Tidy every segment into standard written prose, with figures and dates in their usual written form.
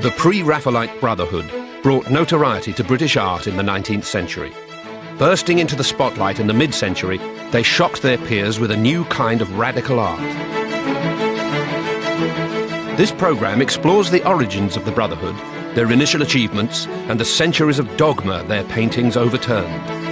The Pre-Raphaelite Brotherhood brought notoriety to British art in the 19th century. Bursting into the spotlight in the mid-century, they shocked their peers with a new kind of radical art. This programme explores the origins of the Brotherhood, their initial achievements, and the centuries of dogma their paintings overturned.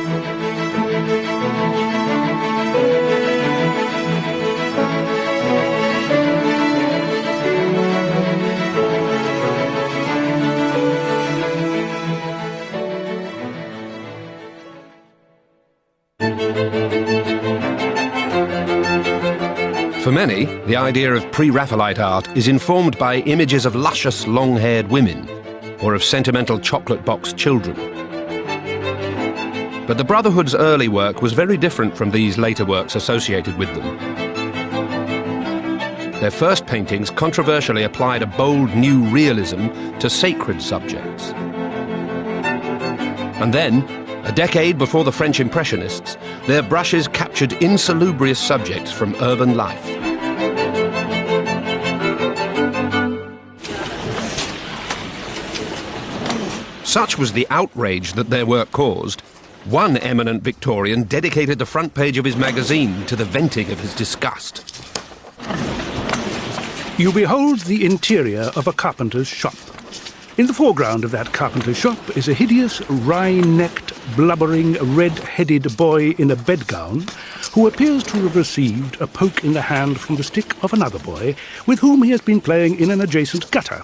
For many, the idea of Pre-Raphaelite art is informed by images of luscious, long-haired women or of sentimental chocolate box children. But the Brotherhood's early work was very different from these later works associated with them. Their first paintings controversially applied a bold new realism to sacred subjects. And then, a decade before the French Impressionists, their brushes captured insalubrious subjects from urban life. Such was the outrage that their work caused, one eminent Victorian dedicated the front page of his magazine to the venting of his disgust. You behold the interior of a carpenter's shop. In the foreground of that carpenter's shop is a hideous, wry-necked, blubbering, red-headed boy in a bedgown who appears to have received a poke in the hand from the stick of another boy with whom he has been playing in an adjacent gutter,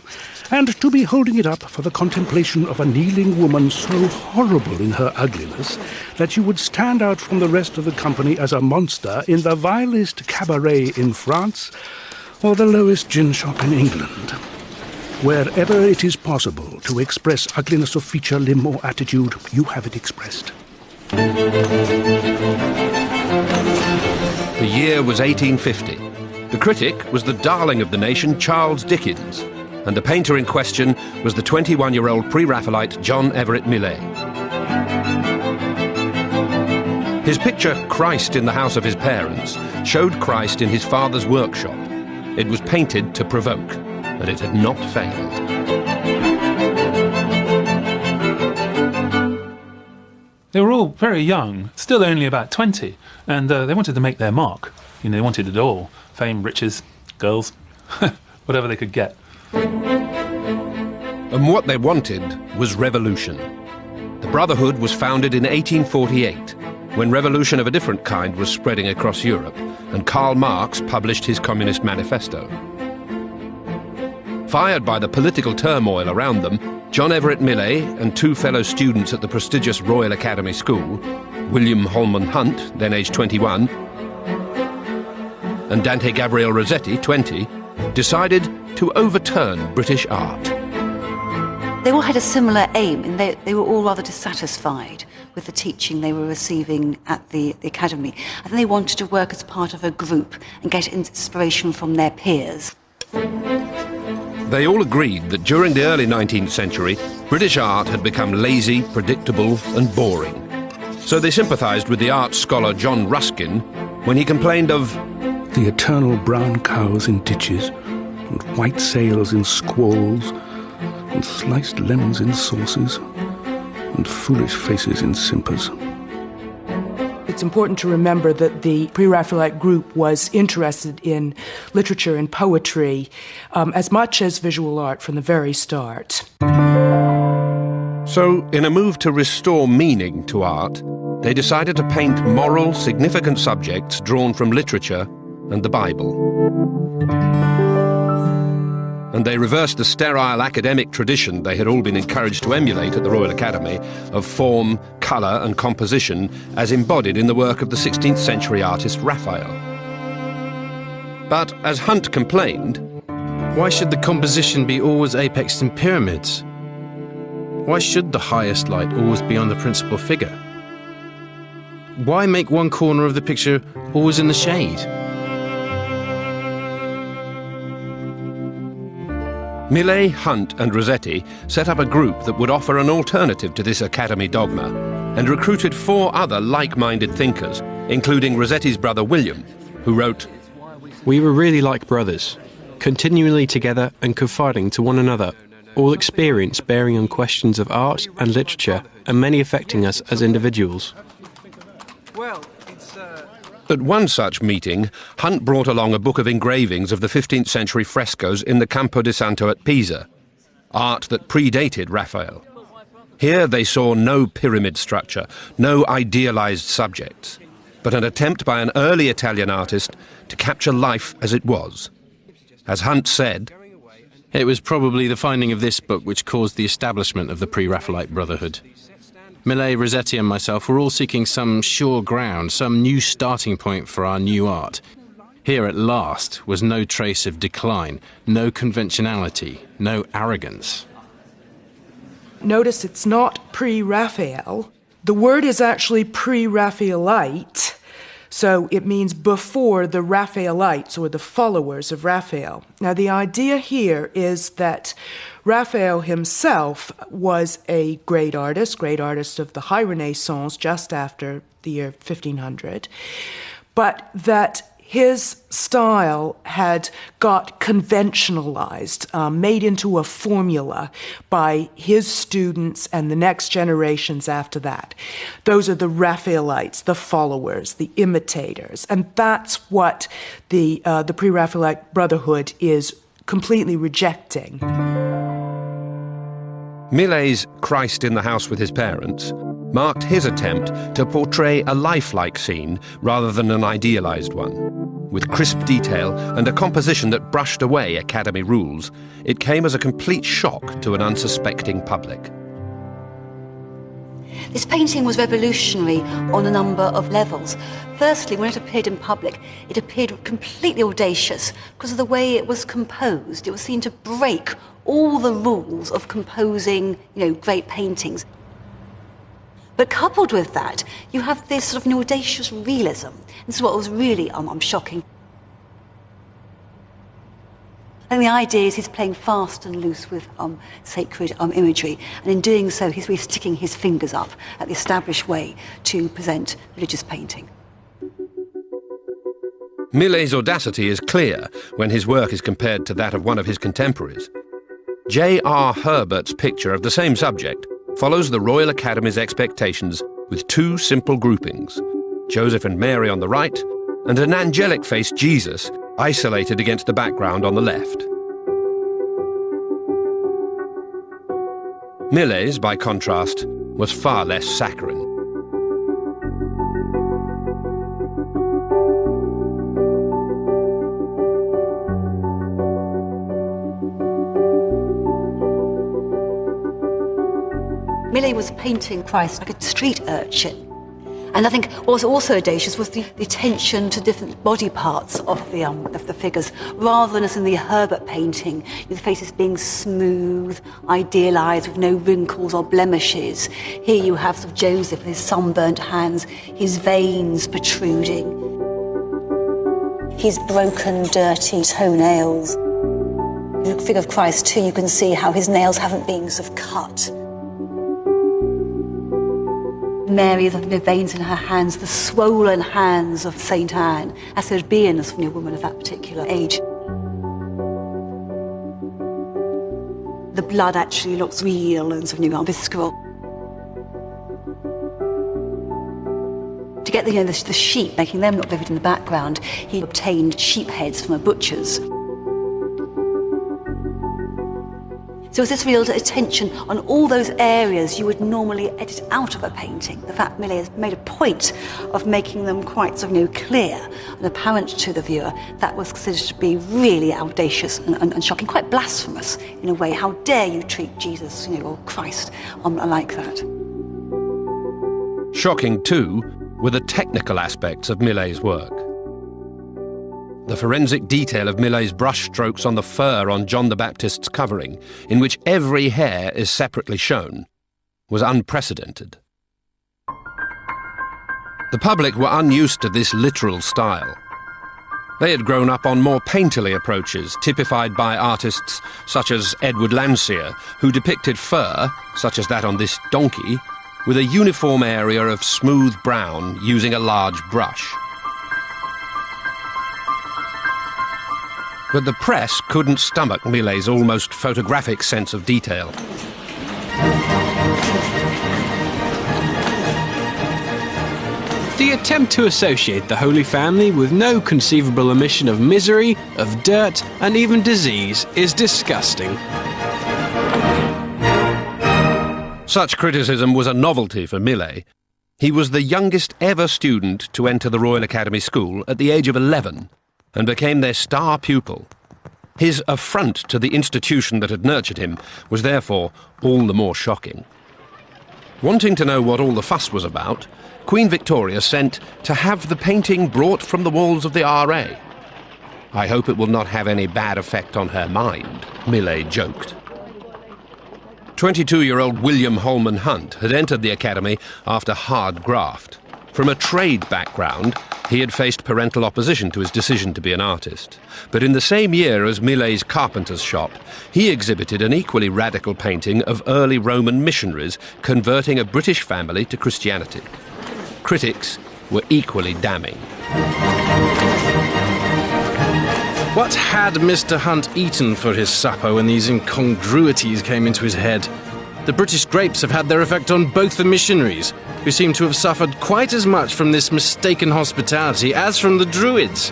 and to be holding it up for the contemplation of a kneeling woman so horrible in her ugliness that you would stand out from the rest of the company as a monster in the vilest cabaret in France or the lowest gin shop in England. Wherever it is possible to express ugliness of feature, limb, or attitude, you have it expressed. The year was 1850. The critic was the darling of the nation, Charles Dickens, and the painter in question was the 21-year-old Pre-Raphaelite John Everett Millais. His picture, Christ in the House of His Parents, showed Christ in his father's workshop. It was painted to provoke, and it had not failed. They were all very young, still only about 20, and they wanted to make their mark. You know, they wanted it all. Fame, riches, girls, whatever they could get. And what they wanted was revolution. The Brotherhood was founded in 1848, when revolution of a different kind was spreading across Europe, and Karl Marx published his Communist Manifesto. Fired by the political turmoil around them, John Everett Millais and two fellow students at the prestigious Royal Academy School, William Holman Hunt, then aged 21, and Dante Gabriel Rossetti, 20, decided to overturn British art. They all had a similar aim, and they were all rather dissatisfied with the teaching they were receiving at the academy. I think they wanted to work as part of a group and get inspiration from their peers. They all agreed that during the early 19th century, British art had become lazy, predictable and boring. So they sympathised with the art scholar John Ruskin when he complained of the eternal brown cows in ditches, and white sails in squalls, and sliced lemons in sauces, and foolish faces in simpers. It's important to remember that the Pre-Raphaelite group was interested in literature and poetry as much as visual art from the very start. So, in a move to restore meaning to art, they decided to paint moral, significant subjects drawn from literature and the Bible. And they reversed the sterile academic tradition they had all been encouraged to emulate at the Royal Academy of form, colour and composition as embodied in the work of the 16th century artist Raphael. But, as Hunt complained, why should the composition be always apexed in pyramids? Why should the highest light always be on the principal figure? Why make one corner of the picture always in the shade? Millais, Hunt and Rossetti set up a group that would offer an alternative to this academy dogma and recruited 4 other like-minded thinkers, including Rossetti's brother William, who wrote, "We were really like brothers, continually together and confiding to one another, all experience bearing on questions of art and literature, and many affecting us as individuals. At one such meeting, Hunt brought along a book of engravings of the 15th century frescoes in the Campo di Santo at Pisa, art that predated Raphael. Here they saw no pyramid structure, no idealised subjects, but an attempt by an early Italian artist to capture life as it was. As Hunt said, it was probably the finding of this book which caused the establishment of the Pre-Raphaelite Brotherhood. Millais, Rossetti and myself were all seeking some sure ground, some new starting point for our new art. Here at last was no trace of decline, no conventionality, no arrogance. Notice it's not pre-Raphael. The word is actually Pre-Raphaelite, so it means before the Raphaelites or the followers of Raphael. Now the idea here is that Raphael himself was a great artist of the High Renaissance just after the year 1500, but that his style had got conventionalized, made into a formula by his students and the next generations after that. Those are the Raphaelites, the followers, the imitators, and that's what the Pre-Raphaelite Brotherhood is completely rejecting. Millais' Christ in the house with his parents marked his attempt to portray a lifelike scene rather than an idealised one. With crisp detail and a composition that brushed away Academy rules, it came as a complete shock to an unsuspecting public. This painting was revolutionary on a number of levels. Firstly, when it appeared in public, it appeared completely audacious because of the way it was composed. It was seen to break all the rules of composing, great paintings. But coupled with that, you have this sort of an audacious realism. This is what was really shocking. And the idea is he's playing fast and loose with sacred imagery, and in doing so, he's really sticking his fingers up at the established way to present religious painting. Millais' audacity is clear when his work is compared to that of one of his contemporaries. J.R. Herbert's picture of the same subject follows the Royal Academy's expectations with two simple groupings, Joseph and Mary on the right, and an angelic-faced Jesus isolated against the background on the left. Millais, by contrast, was far less saccharine. Millais was painting Christ like a street urchin. And I think what was also audacious was the attention to different body parts of the figures, rather than as in the Herbert painting, the faces being smooth, idealised, with no wrinkles or blemishes. Here you have sort of Joseph with his sunburnt hands, his veins protruding, his broken, dirty toenails. The figure of Christ, too, you can see how his nails haven't been sort of cut. Mary, the veins in her hands, the swollen hands of St. Anne, as there'd be in a woman of that particular age. The blood actually looks real and visceral. To get the sheep, making them look vivid in the background, he obtained sheep heads from a butcher's. So it was this real attention on all those areas you would normally edit out of a painting. The fact Millais has made a point of making them quite clear and apparent to the viewer, that was considered to be really audacious and shocking, quite blasphemous in a way. How dare you treat Jesus, or Christ, like that? Shocking, too, were the technical aspects of Millais' work. The forensic detail of Millais' brushstrokes on the fur on John the Baptist's covering, in which every hair is separately shown, was unprecedented. The public were unused to this literal style. They had grown up on more painterly approaches, typified by artists such as Edward Landseer, who depicted fur, such as that on this donkey, with a uniform area of smooth brown using a large brush. But the press couldn't stomach Millais' almost photographic sense of detail. The attempt to associate the Holy Family with no conceivable omission of misery, of dirt, and even disease is disgusting. Such criticism was a novelty for Millais. He was the youngest ever student to enter the Royal Academy School at the age of 11 and became their star pupil. His affront to the institution that had nurtured him was therefore all the more shocking. Wanting to know what all the fuss was about, Queen Victoria sent to have the painting brought from the walls of the RA. "I hope it will not have any bad effect on her mind," Millais joked. 22-year-old William Holman Hunt had entered the academy after hard graft. From a trade background, he had faced parental opposition to his decision to be an artist. But in the same year as Millais' carpenter's shop, he exhibited an equally radical painting of early Roman missionaries converting a British family to Christianity. Critics were equally damning. What had Mr. Hunt eaten for his supper when these incongruities came into his head? The British grapes have had their effect on both the missionaries, who seem to have suffered quite as much from this mistaken hospitality as from the Druids.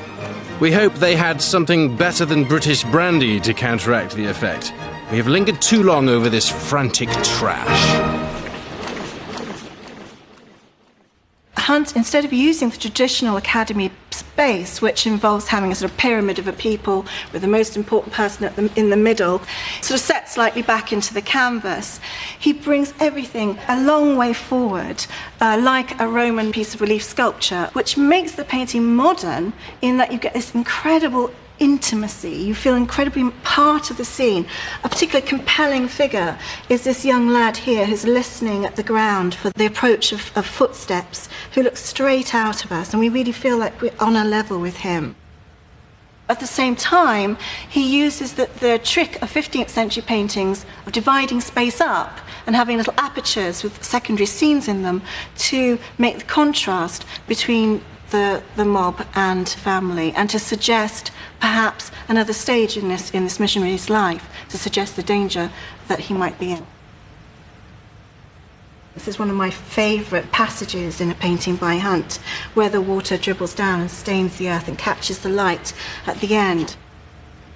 We hope they had something better than British brandy to counteract the effect. We have lingered too long over this frantic trash. Hunt, instead of using the traditional academy space, which involves having a sort of pyramid of a people with the most important person in the middle, sort of set slightly back into the canvas, he brings everything a long way forward, like a Roman piece of relief sculpture, which makes the painting modern in that you get this incredible intimacy. You feel incredibly part of the scene. A particularly compelling figure is this young lad here who's listening at the ground for the approach of footsteps, who looks straight out of us, and we really feel like we're on a level with him. At the same time, he uses the trick of 15th century paintings of dividing space up and having little apertures with secondary scenes in them to make the contrast between the mob and family, and to suggest perhaps another stage in this missionary's life, to suggest the danger that he might be in. This is one of my favourite passages in a painting by Hunt, where the water dribbles down and stains the earth and catches the light at the end.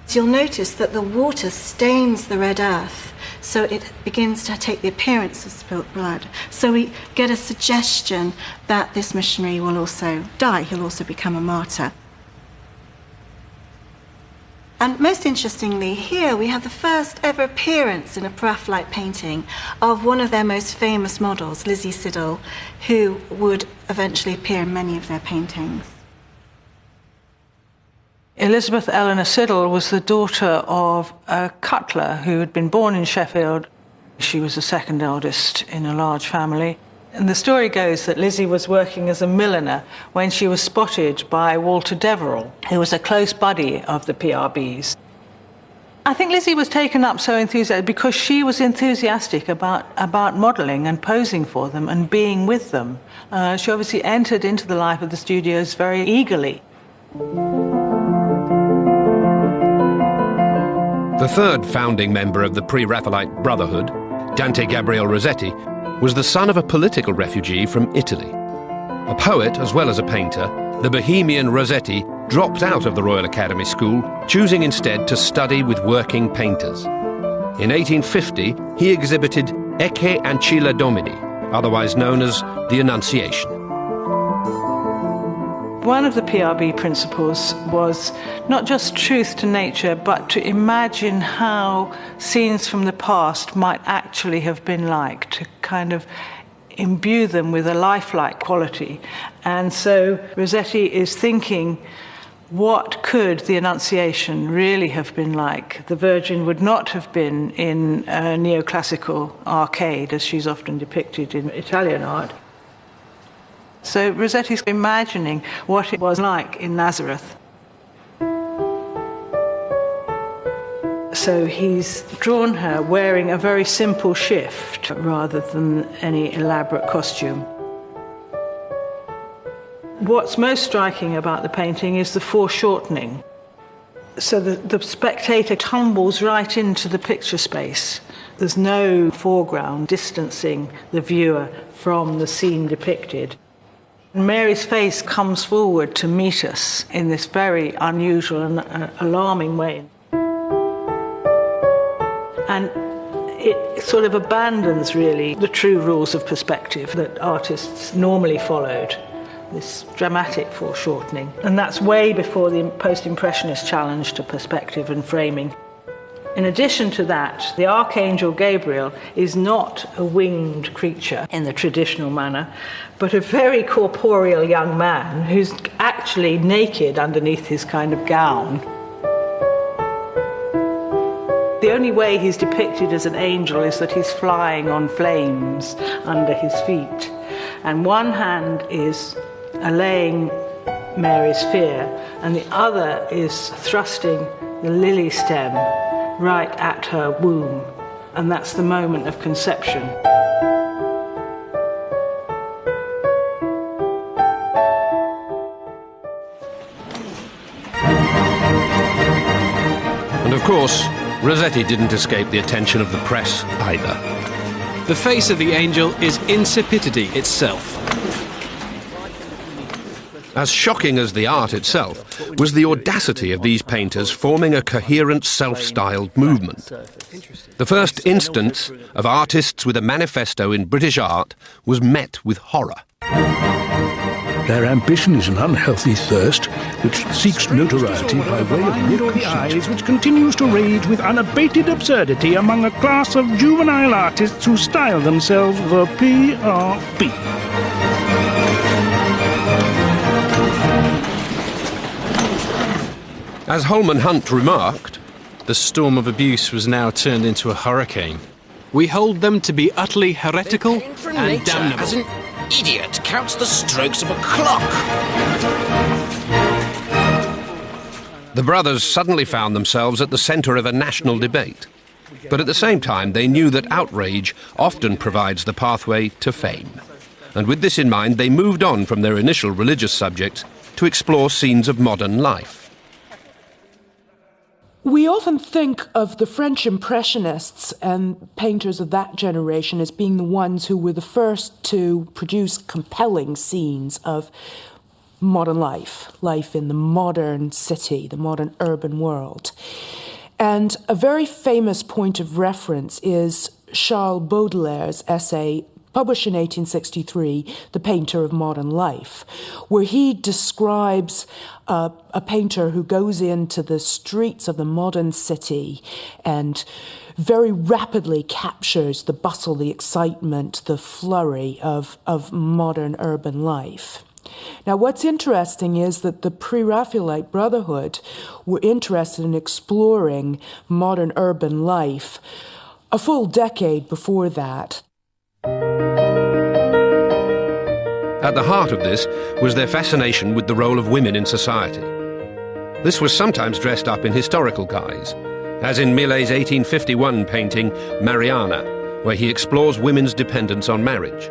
So you'll notice that the water stains the red earth, so it begins to take the appearance of spilt blood. So we get a suggestion that this missionary will also die. He'll also become a martyr. And most interestingly, here we have the first ever appearance in a Pre-Raphaelite painting of one of their most famous models, Lizzie Siddal, who would eventually appear in many of their paintings. Elizabeth Eleanor Siddal was the daughter of a cutler who had been born in Sheffield. She was the second eldest in a large family. And the story goes that Lizzie was working as a milliner when she was spotted by Walter Deverell, who was a close buddy of the PRBs. I think Lizzie was taken up so enthusiastic because she was enthusiastic about modelling and posing for them and being with them. She obviously entered into the life of the studios very eagerly. The third founding member of the Pre-Raphaelite Brotherhood, Dante Gabriel Rossetti, was the son of a political refugee from Italy. A poet as well as a painter, the Bohemian Rossetti dropped out of the Royal Academy School, choosing instead to study with working painters. In 1850, he exhibited Ecce Ancilla Domini, otherwise known as the Annunciation. One of the PRB principles was not just truth to nature, but to imagine how scenes from the past might actually have been like, to kind of imbue them with a lifelike quality. And so Rossetti is thinking, what could the Annunciation really have been like? The Virgin would not have been in a neoclassical arcade, as she's often depicted in Italian art. So Rossetti's imagining what it was like in Nazareth. So he's drawn her wearing a very simple shift rather than any elaborate costume. What's most striking about the painting is the foreshortening. So the spectator tumbles right into the picture space. There's no foreground distancing the viewer from the scene depicted. Mary's face comes forward to meet us in this very unusual and alarming way. And it sort of abandons, really, the true rules of perspective that artists normally followed, this dramatic foreshortening. And that's way before the post-impressionist challenge to perspective and framing. In addition to that, the Archangel Gabriel is not a winged creature in the traditional manner, but a very corporeal young man who's actually naked underneath his kind of gown. The only way he's depicted as an angel is that he's flying on flames under his feet. And one hand is allaying Mary's fear, and the other is thrusting the lily stem right at her womb, and that's the moment of conception. And of course, Rossetti didn't escape the attention of the press either. The face of the angel is insipidity itself. As shocking as the art itself was the audacity of these painters forming a coherent self-styled movement. The first instance of artists with a manifesto in British art was met with horror. Their ambition is an unhealthy thirst which seeks notoriety by way of look the eyes, which continues to rage with unabated absurdity among a class of juvenile artists who style themselves the PRP. As Holman Hunt remarked, the storm of abuse was now turned into a hurricane. We hold them to be utterly heretical and damnable. As an idiot counts the strokes of a clock. the brothers suddenly found themselves at the centre of a national debate. But at the same time, they knew that outrage often provides the pathway to fame. And with this in mind, they moved on from their initial religious subjects to explore scenes of modern life. We often think of the French Impressionists and painters of that generation as being the ones who were the first to produce compelling scenes of modern life, life in the modern city, the modern urban world. And a very famous point of reference is Charles Baudelaire's essay, published in 1863, The Painter of Modern Life, where he describes a painter who goes into the streets of the modern city and very rapidly captures the bustle, the excitement, the flurry of modern urban life. Now, what's interesting is that the Pre-Raphaelite Brotherhood were interested in exploring modern urban life a full decade before that. At the heart of this was their fascination with the role of women in society. This was sometimes dressed up in historical guise, as in Millais' 1851 painting Mariana, where he explores women's dependence on marriage.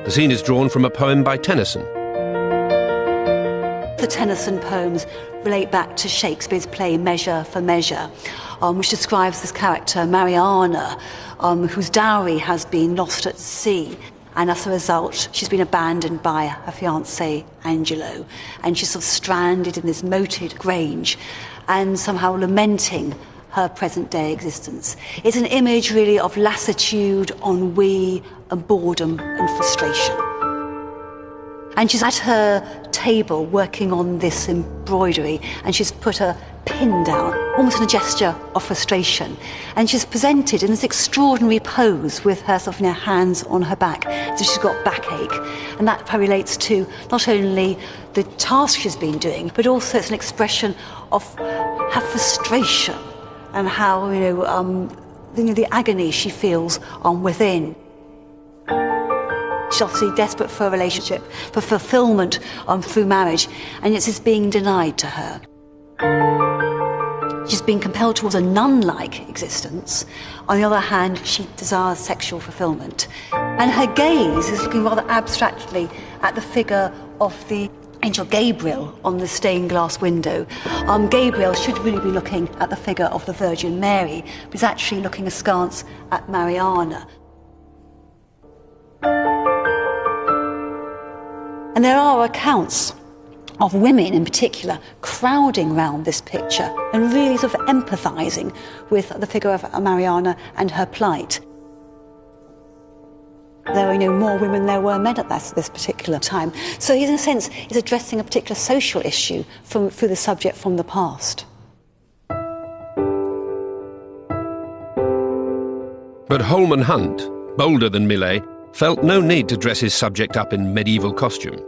The scene is drawn from a poem by Tennyson. The Tennyson poems relate back to Shakespeare's play Measure for Measure, which describes this character, Mariana, whose dowry has been lost at sea. And as a result, she's been abandoned by her fiancé, Angelo. And she's sort of stranded in this moated grange and somehow lamenting her present-day existence. It's an image, really, of lassitude, ennui, and boredom and frustration. And she's at her table working on this embroidery, and she's put a pin down, almost in a gesture of frustration. And she's presented in this extraordinary pose with her sort of, hands on her back, so she's got backache. And that relates to not only the task she's been doing, but also it's an expression of her frustration and how, the agony she feels within. She's obviously desperate for a relationship, for fulfillment through marriage, and yet it's being denied to her. She's been compelled towards a nun-like existence. On the other hand, she desires sexual fulfillment. And her gaze is looking rather abstractly at the figure of the Angel Gabriel on the stained glass window. Gabriel should really be looking at the figure of the Virgin Mary, but he's actually looking askance at Mariana. And there are accounts of women in particular crowding round this picture and really sort of empathising with the figure of Mariana and her plight. There were more women than there were men at this particular time. So he, in a sense, is addressing a particular social issue through the subject from the past. But Holman Hunt, bolder than Millais, felt no need to dress his subject up in medieval costume.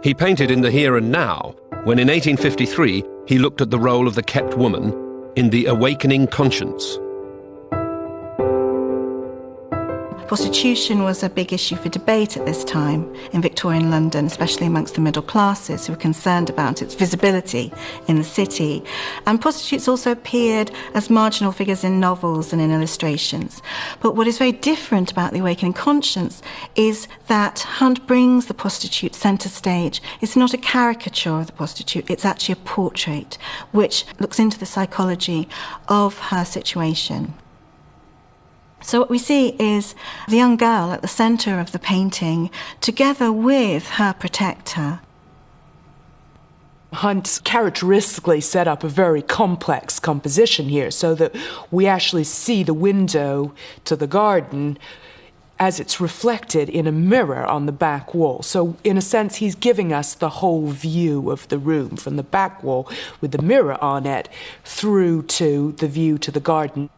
He painted in the here and now, when in 1853 he looked at the role of the kept woman in The Awakening Conscience. Prostitution was a big issue for debate at this time in Victorian London, especially amongst the middle classes who were concerned about its visibility in the city. And prostitutes also appeared as marginal figures in novels and in illustrations. But what is very different about The Awakening Conscience is that Hunt brings the prostitute centre stage. It's not a caricature of the prostitute, it's actually a portrait which looks into the psychology of her situation. So what we see is the young girl at the centre of the painting, together with her protector. Hunt characteristically set up a very complex composition here, so that we actually see the window to the garden as it's reflected in a mirror on the back wall. So in a sense, he's giving us the whole view of the room, from the back wall with the mirror on it, through to the view to the garden.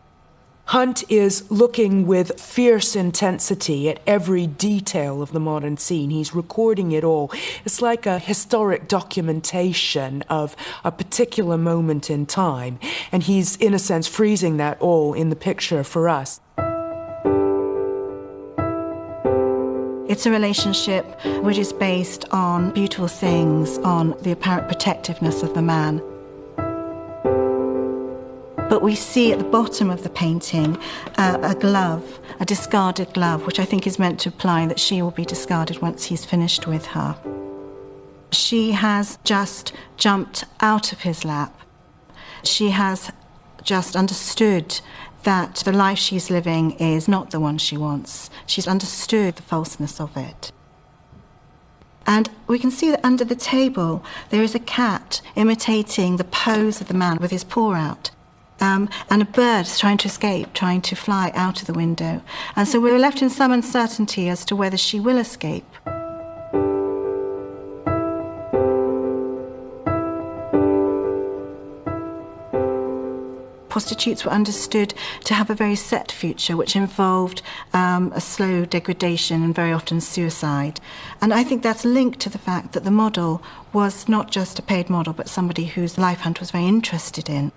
Hunt is looking with fierce intensity at every detail of the modern scene. He's recording it all. It's like a historic documentation of a particular moment in time, and he's, in a sense, freezing that all in the picture for us. It's a relationship which is based on beautiful things, on the apparent protectiveness of the man. But we see at the bottom of the painting a glove, a discarded glove, which I think is meant to imply that she will be discarded once he's finished with her. She has just jumped out of his lap. She has just understood that the life she's living is not the one she wants. She's understood the falseness of it. And we can see that under the table there is a cat imitating the pose of the man with his paw out. And a bird is trying to escape, trying to fly out of the window. And so we're left in some uncertainty as to whether she will escape. Prostitutes were understood to have a very set future, which involved a slow degradation and very often suicide. And I think that's linked to the fact that the model was not just a paid model, but somebody whose life Hunt was very interested in.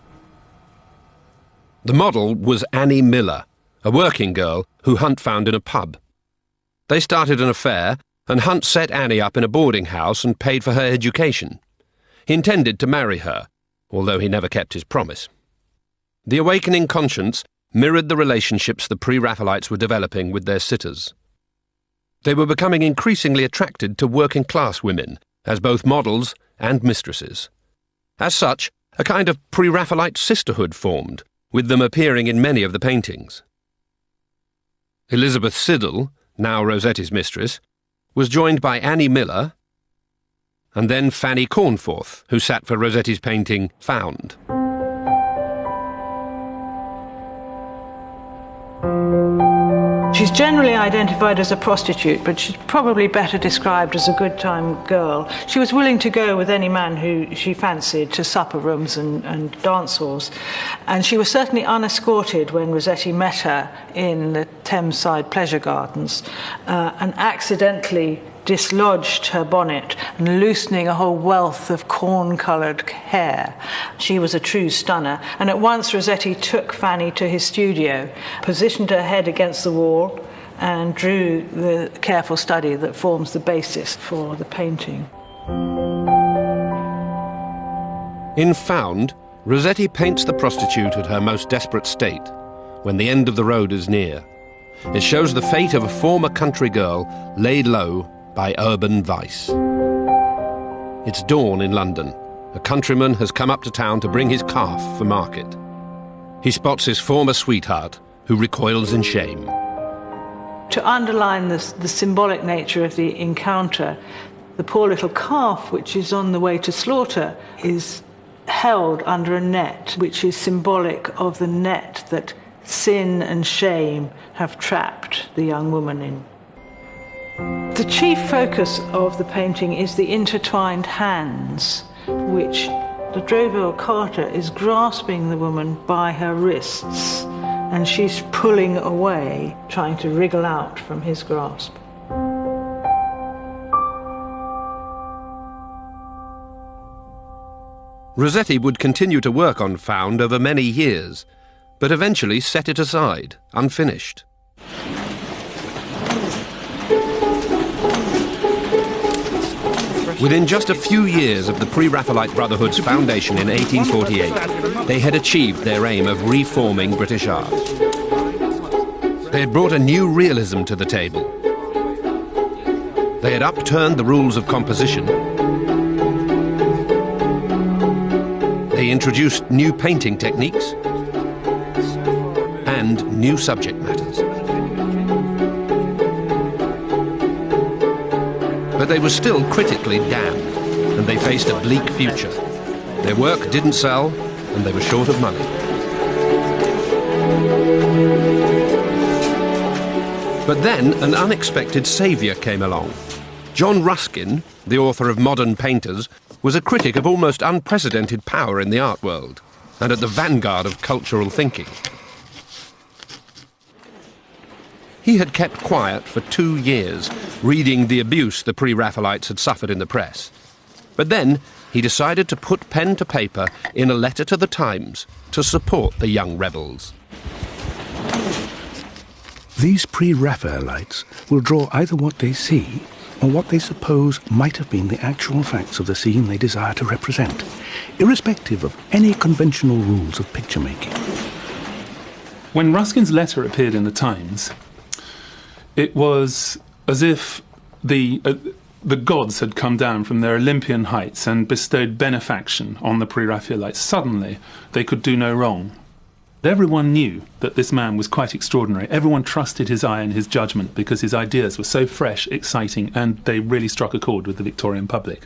The model was Annie Miller, a working girl who Hunt found in a pub. They started an affair, and Hunt set Annie up in a boarding house and paid for her education. He intended to marry her, although he never kept his promise. The Awakening Conscience mirrored the relationships the Pre-Raphaelites were developing with their sitters. They were becoming increasingly attracted to working-class women, as both models and mistresses. As such, a kind of Pre-Raphaelite sisterhood formed, with them appearing in many of the paintings. Elizabeth Siddal, now Rossetti's mistress, was joined by Annie Miller, and then Fanny Cornforth, who sat for Rossetti's painting Found. She's generally identified as a prostitute, but she's probably better described as a good-time girl. She was willing to go with any man who she fancied to supper rooms and dance halls. And she was certainly unescorted when Rossetti met her in the Thameside pleasure gardens and accidentally dislodged her bonnet and loosening a whole wealth of corn-coloured hair. She was a true stunner, and at once Rossetti took Fanny to his studio, positioned her head against the wall, and drew the careful study that forms the basis for the painting. In Found, Rossetti paints the prostitute at her most desperate state, when the end of the road is near. It shows the fate of a former country girl laid low by urban vice. It's dawn in London. A countryman has come up to town to bring his calf for market. He spots his former sweetheart, who recoils in shame. To underline the symbolic nature of the encounter, the poor little calf, which is on the way to slaughter, is held under a net, which is symbolic of the net that sin and shame have trapped the young woman in. The chief focus of the painting is the intertwined hands, which the Droville Carter is grasping the woman by her wrists, and she's pulling away, trying to wriggle out from his grasp. Rossetti would continue to work on Found over many years, but eventually set it aside, unfinished. Within just a few years of the Pre-Raphaelite Brotherhood's foundation in 1848, they had achieved their aim of reforming British art. They had brought a new realism to the table. They had upturned the rules of composition. They introduced new painting techniques and new subject matters. But they were still critically damned, and they faced a bleak future. Their work didn't sell, and they were short of money. But then an unexpected saviour came along. John Ruskin, the author of Modern Painters, was a critic of almost unprecedented power in the art world, and at the vanguard of cultural thinking. He had kept quiet for 2 years, reading the abuse the Pre-Raphaelites had suffered in the press. But then he decided to put pen to paper in a letter to the Times to support the young rebels. These Pre-Raphaelites will draw either what they see or what they suppose might have been the actual facts of the scene they desire to represent, irrespective of any conventional rules of picture-making. When Ruskin's letter appeared in the Times, it was as if the gods had come down from their Olympian heights and bestowed benefaction on the Pre-Raphaelites. Suddenly, they could do no wrong. Everyone knew that this man was quite extraordinary. Everyone trusted his eye and his judgment because his ideas were so fresh, exciting, and they really struck a chord with the Victorian public.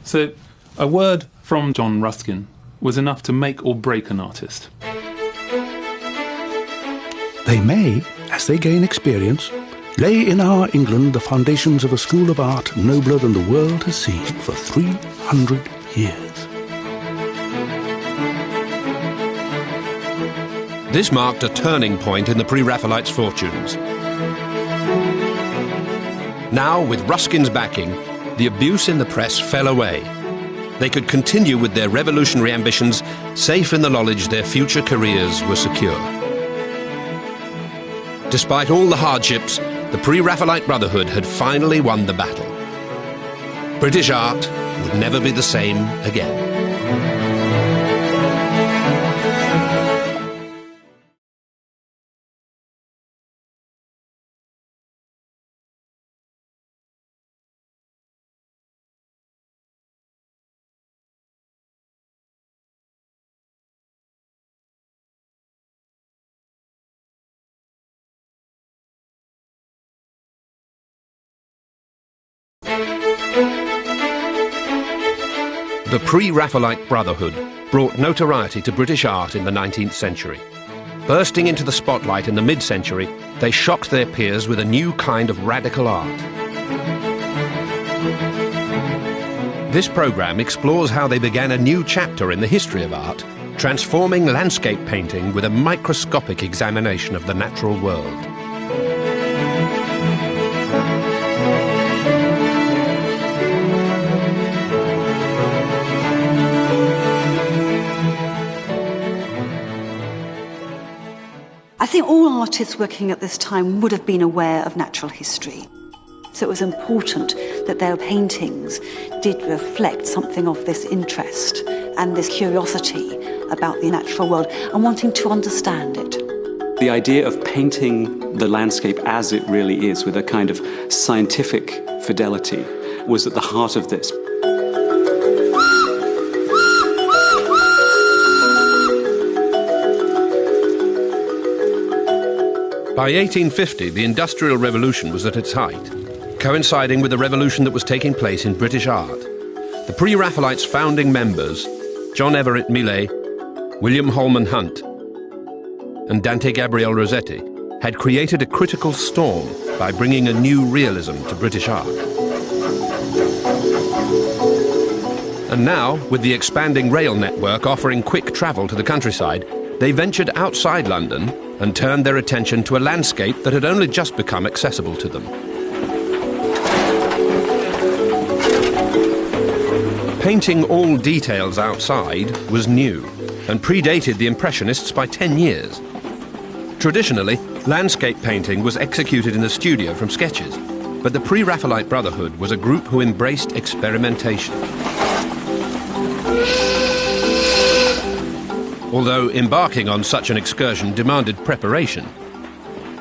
So a word from John Ruskin was enough to make or break an artist. They may, as they gain experience, lay in our England the foundations of a school of art nobler than the world has seen for 300 years. This marked a turning point in the Pre-Raphaelites' fortunes. Now, with Ruskin's backing, the abuse in the press fell away. They could continue with their revolutionary ambitions, safe in the knowledge their future careers were secure. Despite all the hardships, the Pre-Raphaelite Brotherhood had finally won the battle. British art would never be the same again. The Pre-Raphaelite Brotherhood brought notoriety to British art in the 19th century. Bursting into the spotlight in the mid-century, they shocked their peers with a new kind of radical art. This programme explores how they began a new chapter in the history of art, transforming landscape painting with a microscopic examination of the natural world. I think all artists working at this time would have been aware of natural history. So it was important that their paintings did reflect something of this interest and this curiosity about the natural world and wanting to understand it. The idea of painting the landscape as it really is, with a kind of scientific fidelity, was at the heart of this. By 1850, the Industrial Revolution was at its height, coinciding with the revolution that was taking place in British art. The Pre-Raphaelites' founding members, John Everett Millais, William Holman Hunt, and Dante Gabriel Rossetti, had created a critical storm by bringing a new realism to British art. And now, with the expanding rail network offering quick travel to the countryside, they ventured outside London and turned their attention to a landscape that had only just become accessible to them. Painting all details outside was new and predated the Impressionists by 10 years. Traditionally, landscape painting was executed in the studio from sketches, but the Pre-Raphaelite Brotherhood was a group who embraced experimentation. Although embarking on such an excursion demanded preparation,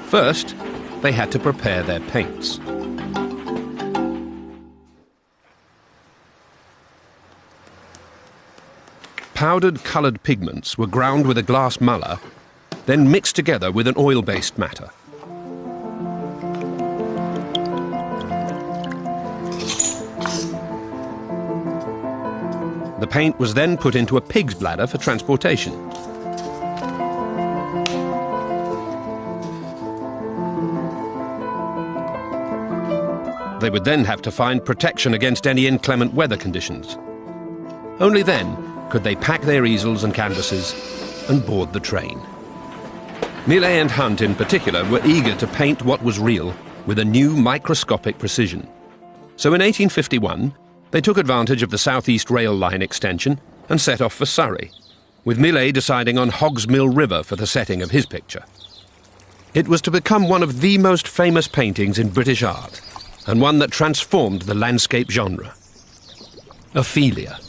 first, they had to prepare their paints. Powdered coloured pigments were ground with a glass muller, then mixed together with an oil-based matter. The paint was then put into a pig's bladder for transportation. They would then have to find protection against any inclement weather conditions. Only then could they pack their easels and canvases and board the train. Millais and Hunt in particular were eager to paint what was real with a new microscopic precision. So in 1851, they took advantage of the South East Rail Line extension and set off for Surrey, with Millais deciding on Hog's Mill River for the setting of his picture. It was to become one of the most famous paintings in British art, and one that transformed the landscape genre. Ophelia.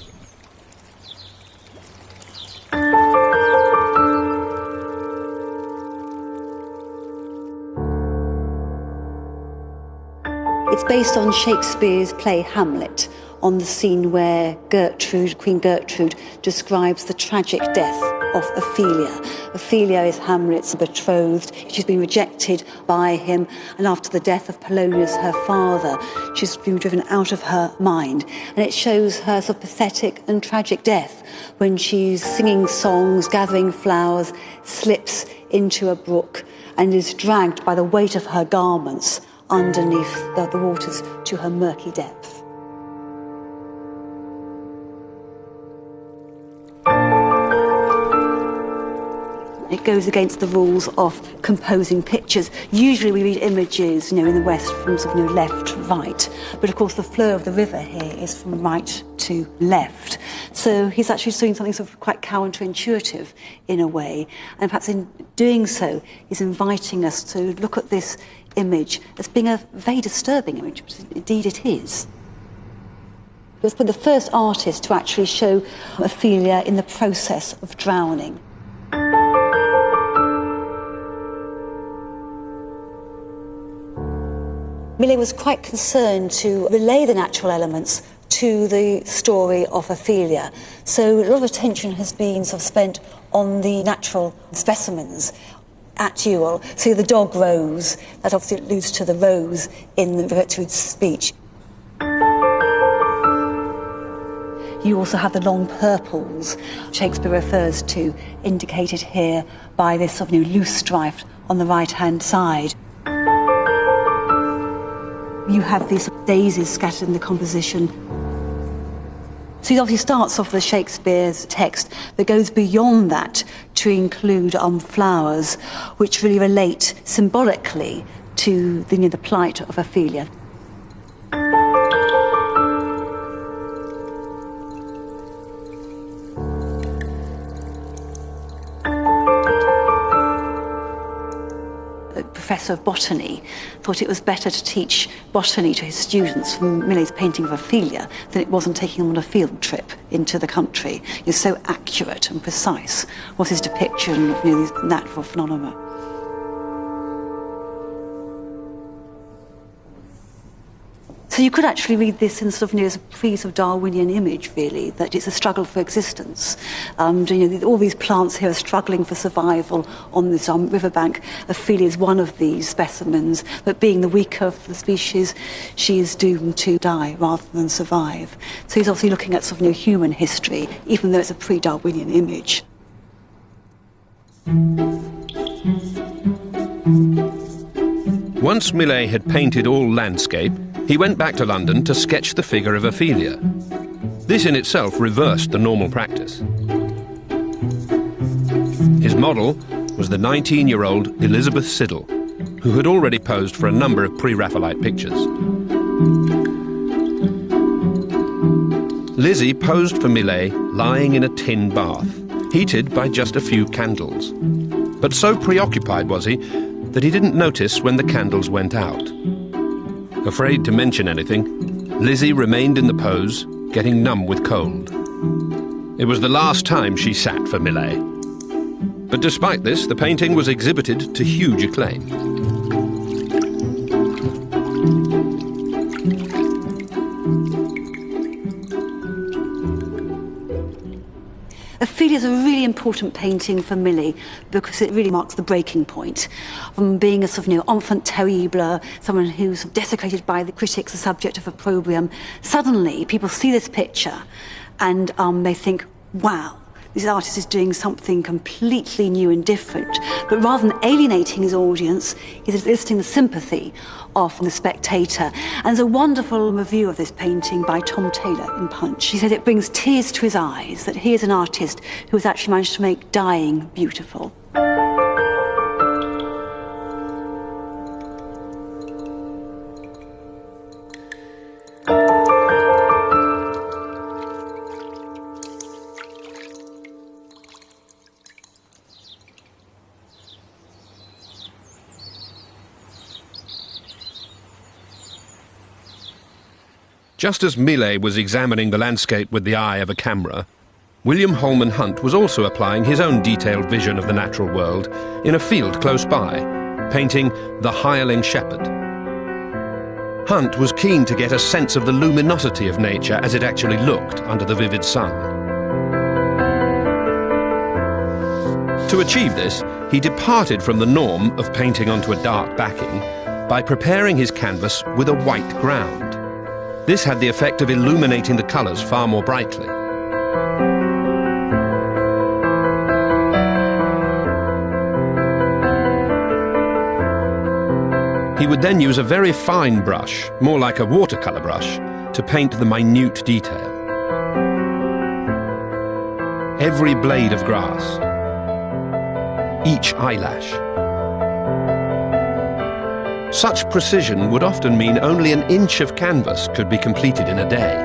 It's based on Shakespeare's play Hamlet, on the scene where Gertrude, Queen Gertrude, describes the tragic death of Ophelia. Ophelia is Hamlet's betrothed. She's been rejected by him, and after the death of Polonius, her father, she's been driven out of her mind. And it shows her sort of pathetic and tragic death when she's singing songs, gathering flowers, slips into a brook, and is dragged by the weight of her garments underneath the waters to her murky depth. It goes against the rules of composing pictures. Usually we read images, in the West from sort of left to right, but of course the flow of the river here is from right to left. So he's actually doing something sort of quite counterintuitive in a way, and perhaps in doing so, he's inviting us to look at this image as being a very disturbing image, which indeed it is. He was the first artist to actually show Ophelia in the process of drowning. Millais was quite concerned to relay the natural elements to the story of Ophelia. So a lot of attention has been sort of spent on the natural specimens at Ewell. So the dog rose, that obviously alludes to the rose in Gertrude's speech. You also have the long purples Shakespeare refers to, indicated here by this sort of loose stripe on the right-hand side. You have these daisies scattered in the composition. So he obviously starts off with Shakespeare's text that goes beyond that to include flowers, which really relate symbolically to the plight of Ophelia. Professor of botany thought it was better to teach botany to his students from Millais' painting of Ophelia than it was on taking them on a field trip into the country. He was so accurate and precise was his depiction of these natural phenomena. So you could actually read this in sort of, as a pre-Darwinian image, really, that it's a struggle for existence. All these plants here are struggling for survival on this riverbank. Ophelia is one of these specimens, but being the weaker of the species, she is doomed to die rather than survive. So he's obviously looking at sort of human history, even though it's a pre-Darwinian image. Once Millais had painted all landscape, he went back to London to sketch the figure of Ophelia. This in itself reversed the normal practice. His model was the 19-year-old Elizabeth Siddal, who had already posed for a number of Pre-Raphaelite pictures. Lizzie posed for Millais lying in a tin bath, heated by just a few candles. But so preoccupied was he that he didn't notice when the candles went out. Afraid to mention anything, Lizzie remained in the pose, getting numb with cold. It was the last time she sat for Millais. But despite this, the painting was exhibited to huge acclaim. Ophelia is a really important painting for Millais because it really marks the breaking point from being a sort of enfant terrible, someone who's desecrated by the critics, the subject of opprobrium. Suddenly, people see this picture and they think, wow, this artist is doing something completely new and different. But rather than alienating his audience, he's eliciting the sympathy of the spectator. And there's a wonderful review of this painting by Tom Taylor in Punch. He said it brings tears to his eyes, that he is an artist who has actually managed to make dying beautiful. Just as Millais was examining the landscape with the eye of a camera, William Holman Hunt was also applying his own detailed vision of the natural world in a field close by, painting The Hireling Shepherd. Hunt was keen to get a sense of the luminosity of nature as it actually looked under the vivid sun. To achieve this, he departed from the norm of painting onto a dark backing by preparing his canvas with a white ground. This had the effect of illuminating the colours far more brightly. He would then use a very fine brush, more like a watercolour brush, to paint the minute detail. Every blade of grass, each eyelash. Such precision would often mean only an inch of canvas could be completed in a day.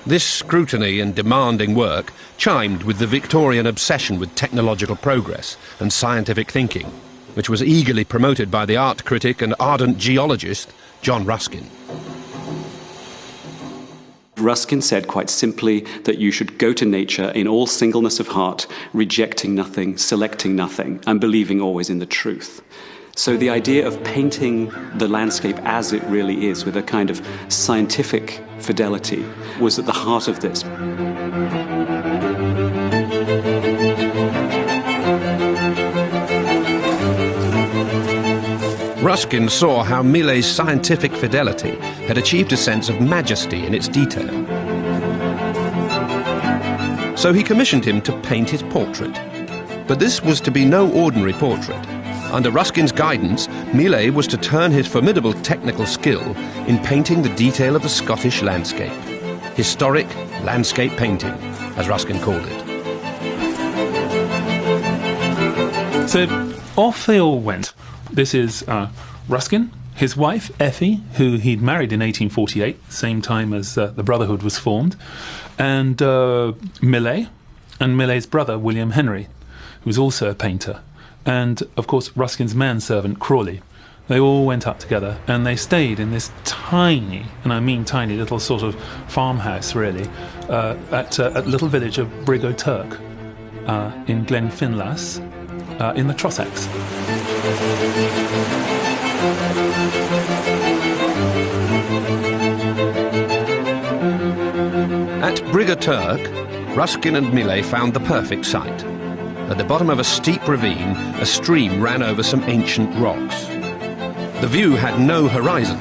This scrutiny and demanding work chimed with the Victorian obsession with technological progress and scientific thinking, which was eagerly promoted by the art critic and ardent geologist John Ruskin. Ruskin said quite simply that you should go to nature in all singleness of heart, rejecting nothing, selecting nothing, and believing always in the truth. So the idea of painting the landscape as it really is, with a kind of scientific fidelity, was at the heart of this. Ruskin saw how Millais' scientific fidelity had achieved a sense of majesty in its detail. So he commissioned him to paint his portrait. But this was to be no ordinary portrait. Under Ruskin's guidance, Millais was to turn his formidable technical skill in painting the detail of the Scottish landscape. Historic landscape painting, as Ruskin called it. So off they all went. This is Ruskin, his wife, Effie, who he'd married in 1848, same time as the Brotherhood was formed, and Millais, and Millais' brother, William Henry, who was also a painter, and, of course, Ruskin's manservant, Crawley, They all went up together, and they stayed in this tiny, and I mean tiny, little sort of farmhouse, really, at a little village of Brigo-Turk in Glenfinlas, in the Trossachs. At Brigo-Turk, Ruskin and Millais found the perfect site. At the bottom of a steep ravine, a stream ran over some ancient rocks. The view had no horizon.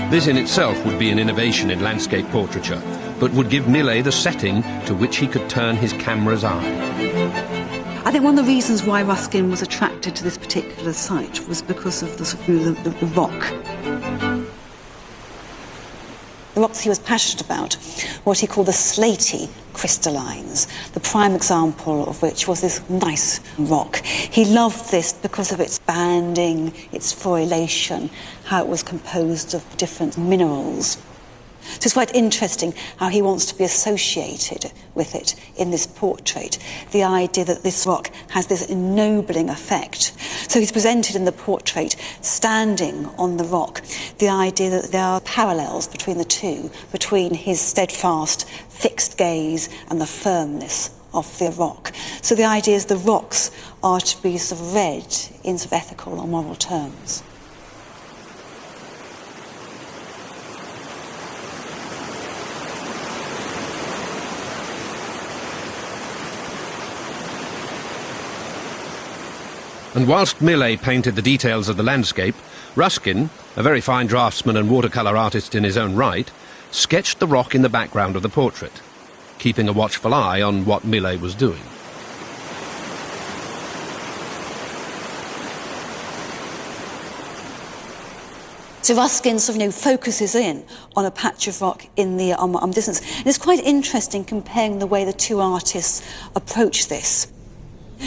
This in itself would be an innovation in landscape portraiture, but would give Millais the setting to which he could turn his camera's eye. I think one of the reasons why Ruskin was attracted to this particular site was because of the rock. The rocks he was passionate about, what he called the slaty crystallines, the prime example of which was this nice rock. He loved this because of its banding, its foliation, how it was composed of different minerals. So it's quite interesting how he wants to be associated with it in this portrait, the idea that this rock has this ennobling effect. So he's presented in the portrait standing on the rock, the idea that there are parallels between the two, between his steadfast, fixed gaze and the firmness of the rock. So the idea is the rocks are to be sort of read in sort of ethical or moral terms. And whilst Millais painted the details of the landscape, Ruskin, a very fine draftsman and watercolour artist in his own right, sketched the rock in the background of the portrait, keeping a watchful eye on what Millais was doing. So Ruskin sort of, focuses in on a patch of rock in the distance. And it's quite interesting comparing the way the two artists approach this.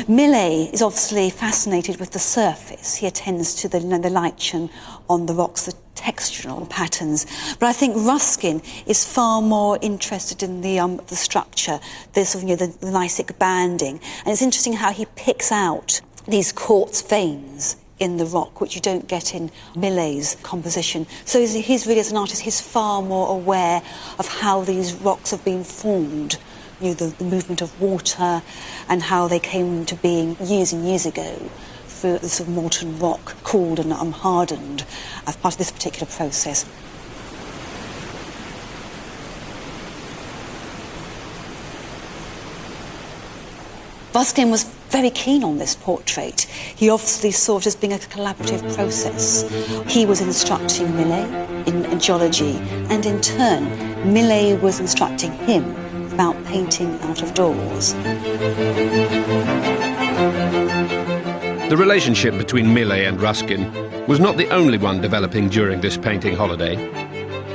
Millais is obviously fascinated with the surface. He attends to the lichen on the rocks, the textural patterns. But I think Ruskin is far more interested in the structure, the sort of, the gneissic banding. And it's interesting how he picks out these quartz veins in the rock, which you don't get in Millais' composition. So he's really, as an artist, he's far more aware of how these rocks have been formed. The movement of water and how they came to being years and years ago through the sort of molten rock, cooled and hardened as part of this particular process. Ruskin was very keen on this portrait. He obviously saw it as being a collaborative process. He was instructing Millais in geology, and in turn, Millais was instructing him about painting out of doors. The relationship between Millais and Ruskin was not the only one developing during this painting holiday.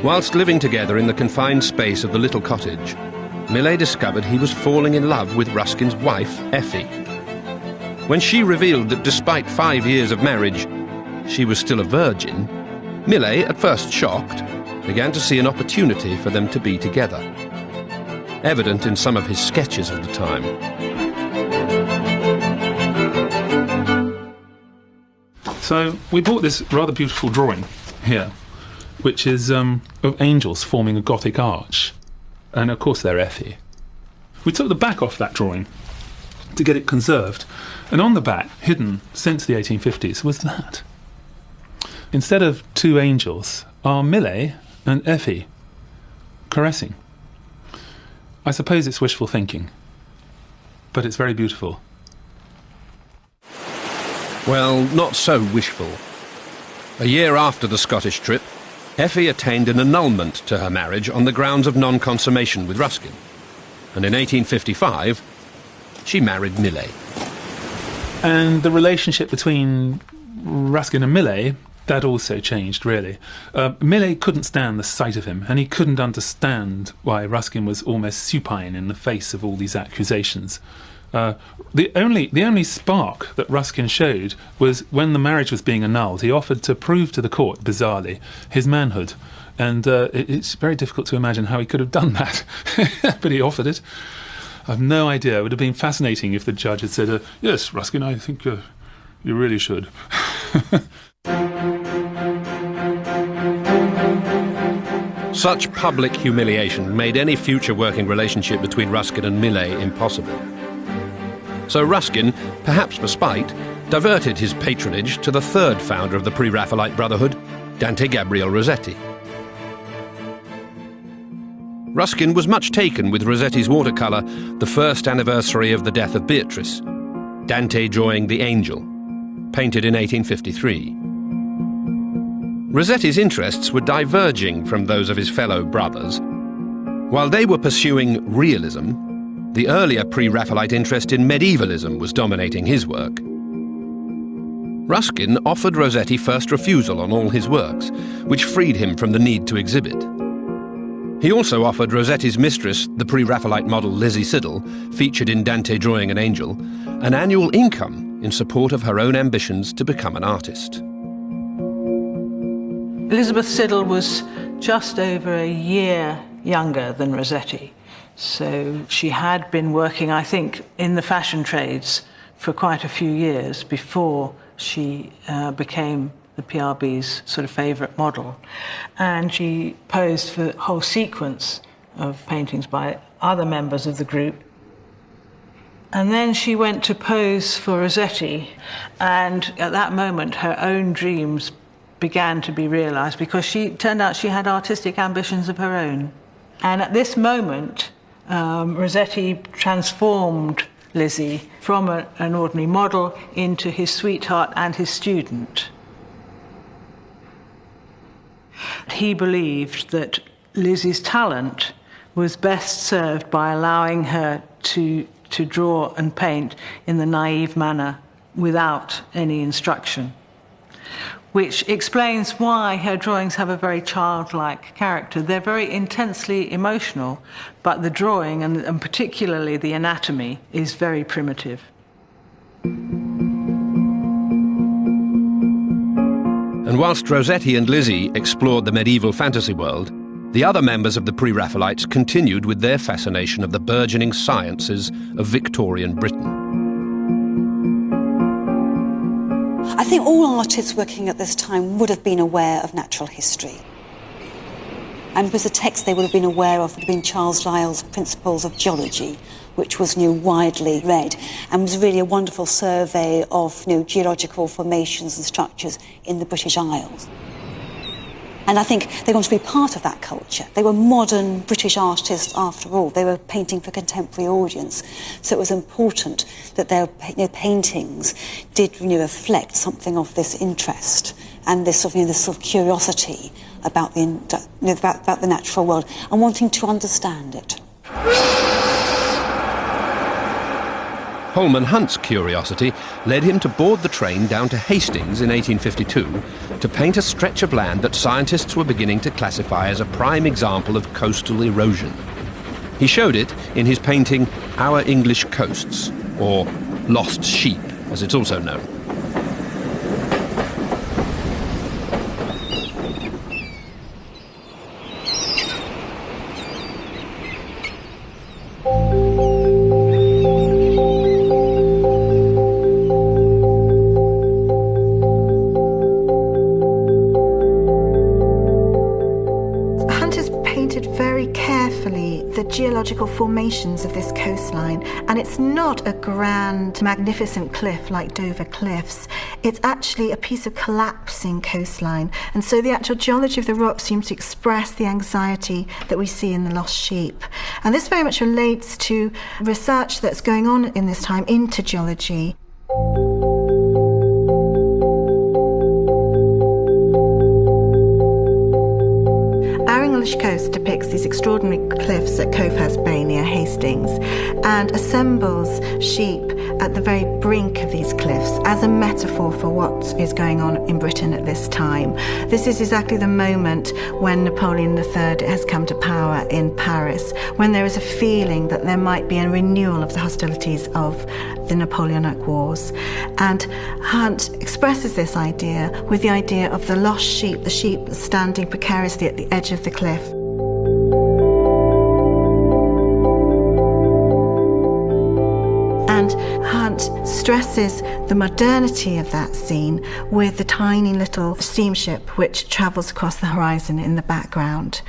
Whilst living together in the confined space of the little cottage, Millais discovered he was falling in love with Ruskin's wife, Effie. When she revealed that despite 5 years of marriage, she was still a virgin, Millais, at first shocked, began to see an opportunity for them to be together, evident in some of his sketches of the time. So we bought this rather beautiful drawing here, which is of angels forming a Gothic arch. And of course they're Effie. We took the back off that drawing to get it conserved. And on the back, hidden since the 1850s, was that. Instead of two angels, are Millais and Effie caressing. I suppose it's wishful thinking, but it's very beautiful. Well, not so wishful. A year after the Scottish trip, Effie attained an annulment to her marriage on the grounds of non-consummation with Ruskin. And in 1855, she married Millais. And the relationship between Ruskin and Millais, that also changed, really. Millais couldn't stand the sight of him, and he couldn't understand why Ruskin was almost supine in the face of all these accusations. The only spark that Ruskin showed was when the marriage was being annulled. He offered to prove to the court, bizarrely, his manhood. And it's very difficult to imagine how he could have done that. But he offered it. I have no idea. It would have been fascinating if the judge had said, yes, Ruskin, I think you really should. Such public humiliation made any future working relationship between Ruskin and Millais impossible. So Ruskin, perhaps for spite, diverted his patronage to the third founder of the Pre-Raphaelite Brotherhood, Dante Gabriel Rossetti. Ruskin was much taken with Rossetti's watercolour, the first anniversary of the death of Beatrice, Dante drawing the Angel, painted in 1853. Rossetti's interests were diverging from those of his fellow brothers. While they were pursuing realism, the earlier Pre-Raphaelite interest in medievalism was dominating his work. Ruskin offered Rossetti first refusal on all his works, which freed him from the need to exhibit. He also offered Rossetti's mistress, the Pre-Raphaelite model Lizzie Siddal, featured in Dante drawing an Angel, an annual income in support of her own ambitions to become an artist. Elizabeth Siddal was just over a year younger than Rossetti, so she had been working, I think, in the fashion trades for quite a few years before she became the PRB's sort of favourite model. And she posed for a whole sequence of paintings by other members of the group. And then she went to pose for Rossetti, and at that moment her own dreams began to be realised, because she turned out she had artistic ambitions of her own. And at this moment, Rossetti transformed Lizzie from an ordinary model into his sweetheart and his student. He believed that Lizzie's talent was best served by allowing her to draw and paint in the naive manner without any instruction, which explains why her drawings have a very childlike character. They're very intensely emotional, but the drawing, and particularly the anatomy, is very primitive. And whilst Rossetti and Lizzie explored the medieval fantasy world, the other members of the Pre-Raphaelites continued with their fascination of the burgeoning sciences of Victorian Britain. I think all artists working at this time would have been aware of natural history. And with the text they would have been aware of would have been Charles Lyell's Principles of Geology, which was widely read, and was really a wonderful survey of geological formations and structures in the British Isles. And I think they wanted to be part of that culture. They were modern British artists after all. They were painting for a contemporary audience. So it was important that their paintings did reflect something of this interest and this sort of curiosity about the natural world and wanting to understand it. Holman Hunt's curiosity led him to board the train down to Hastings in 1852 to paint a stretch of land that scientists were beginning to classify as a prime example of coastal erosion. He showed it in his painting Our English Coasts, or Lost Sheep, as it's also known. Geological formations of this coastline, and it's not a grand, magnificent cliff like Dover Cliffs. It's actually a piece of collapsing coastline, and so the actual geology of the rock seems to express the anxiety that we see in the Lost Sheep. And this very much relates to research that's going on in this time into geology. Coast depicts these extraordinary cliffs at Coffers Bay near Hastings and assembles sheep at the very brink of these cliffs as a metaphor for what is going on in Britain at this time. This is exactly the moment when Napoleon III has come to power in Paris, when there is a feeling that there might be a renewal of the hostilities of the Napoleonic Wars. And Hunt expresses this idea with the idea of the lost sheep, the sheep standing precariously at the edge of the cliff. And Hunt stresses the modernity of that scene with the tiny little steamship which travels across the horizon in the background.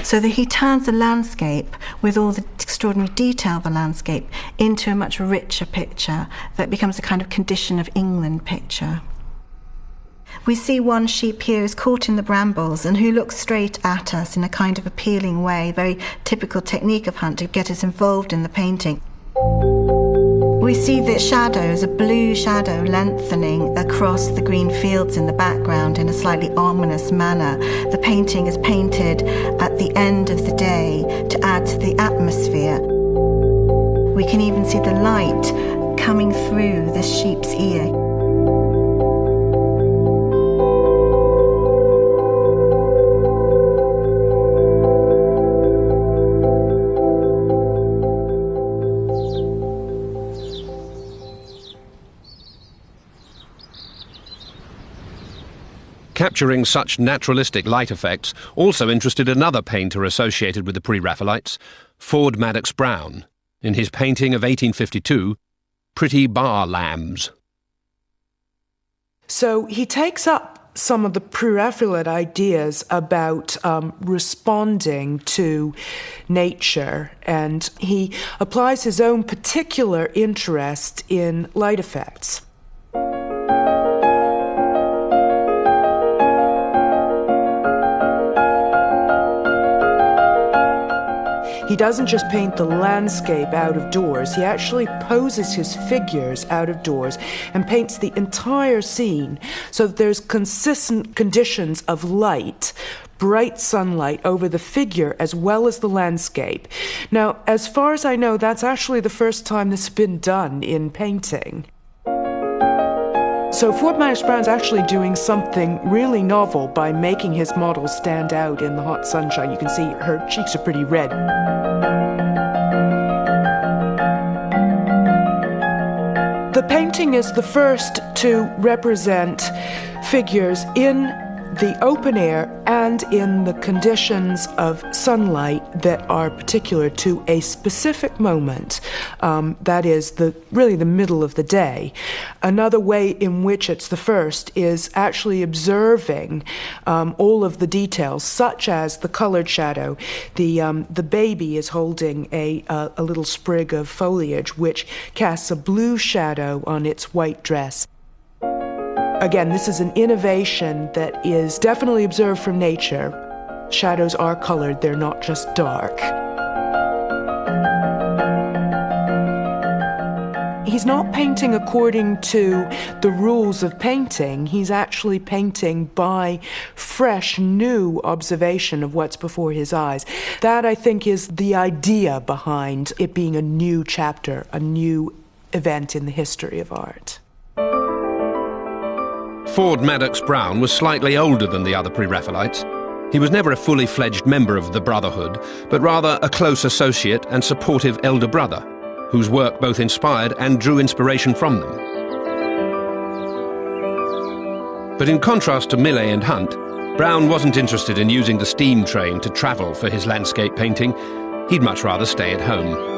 So that he turns the landscape, with all the extraordinary detail of the landscape, into a much richer picture that becomes a kind of condition of England picture. We see one sheep here who's caught in the brambles and who looks straight at us in a kind of appealing way, very typical technique of Hunt to get us involved in the painting. We see the shadows, a blue shadow lengthening across the green fields in the background in a slightly ominous manner. The painting is painted at the end of the day to add to the atmosphere. We can even see the light coming through the sheep's ear. Capturing such naturalistic light effects also interested another painter associated with the Pre-Raphaelites, Ford Madox Brown, in his painting of 1852, Pretty Bar Lambs. So he takes up some of the Pre-Raphaelite ideas about responding to nature, and he applies his own particular interest in light effects. He doesn't just paint the landscape out of doors, he actually poses his figures out of doors and paints the entire scene so that there's consistent conditions of light, bright sunlight over the figure as well as the landscape. Now, as far as I know, that's actually the first time this has been done in painting. So Ford Madox Brown's actually doing something really novel by making his model stand out in the hot sunshine. You can see her cheeks are pretty red. The painting is the first to represent figures in the open air and in the conditions of sunlight that are particular to a specific moment, that is really the middle of the day. Another way in which it's the first is actually observing all of the details, such as the colored shadow. The baby is holding a little sprig of foliage which casts a blue shadow on its white dress. Again, this is an innovation that is definitely observed from nature. Shadows are colored, they're not just dark. He's not painting according to the rules of painting. He's actually painting by fresh, new observation of what's before his eyes. That, I think, is the idea behind it being a new chapter, a new event in the history of art. Ford Madox Brown was slightly older than the other Pre-Raphaelites. He was never a fully fledged member of the Brotherhood, but rather a close associate and supportive elder brother, whose work both inspired and drew inspiration from them. But in contrast to Millais and Hunt, Brown wasn't interested in using the steam train to travel for his landscape painting. He'd much rather stay at home.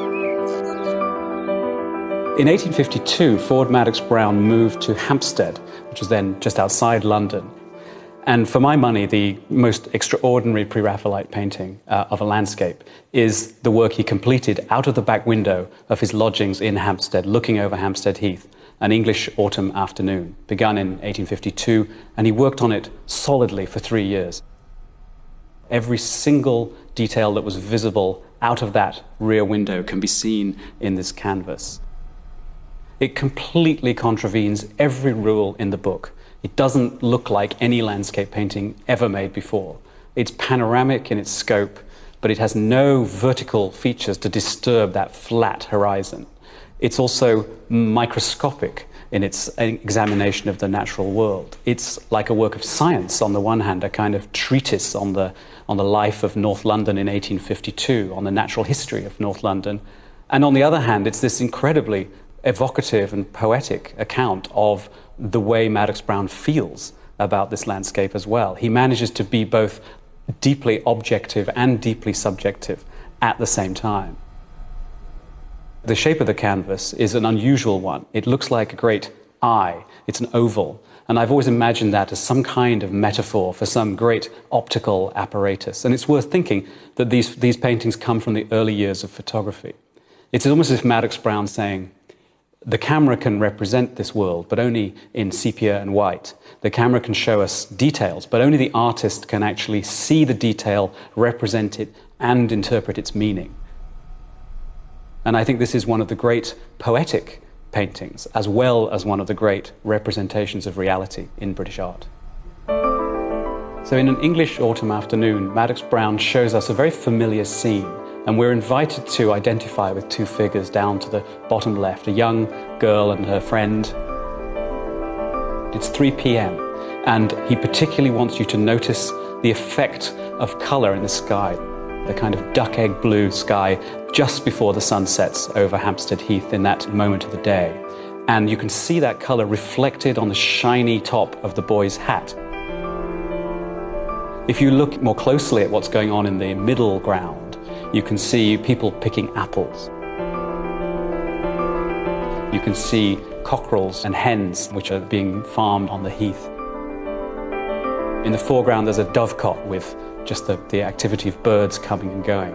In 1852, Ford Madox Brown moved to Hampstead, which was then just outside London. And for my money, the most extraordinary Pre-Raphaelite painting of a landscape is the work he completed out of the back window of his lodgings in Hampstead, looking over Hampstead Heath, an English autumn afternoon, begun in 1852, and he worked on it solidly for 3 years. Every single detail that was visible out of that rear window can be seen in this canvas. It completely contravenes every rule in the book. It doesn't look like any landscape painting ever made before. It's panoramic in its scope, but it has no vertical features to disturb that flat horizon. It's also microscopic in its examination of the natural world. It's like a work of science on the one hand, a kind of treatise on the life of North London in 1852, on the natural history of North London. And on the other hand, it's this incredibly evocative and poetic account of the way Madox Brown feels about this landscape as well. He manages to be both deeply objective and deeply subjective at the same time. The shape of the canvas is an unusual one. It looks like a great eye. It's an oval. And I've always imagined that as some kind of metaphor for some great optical apparatus. And it's worth thinking that these paintings come from the early years of photography. It's almost as if Madox Brown saying, the camera can represent this world, but only in sepia and white. The camera can show us details, but only the artist can actually see the detail, represent it, and interpret its meaning. And I think this is one of the great poetic paintings, as well as one of the great representations of reality in British art. So in an English autumn afternoon, Madox Brown shows us a very familiar scene, and we're invited to identify with two figures down to the bottom left, a young girl and her friend. It's 3 p.m, and he particularly wants you to notice the effect of colour in the sky, the kind of duck egg blue sky just before the sun sets over Hampstead Heath in that moment of the day. And you can see that colour reflected on the shiny top of the boy's hat. If you look more closely at what's going on in the middle ground, you can see people picking apples. You can see cockerels and hens which are being farmed on the heath. In the foreground there's a dovecot with just the activity of birds coming and going.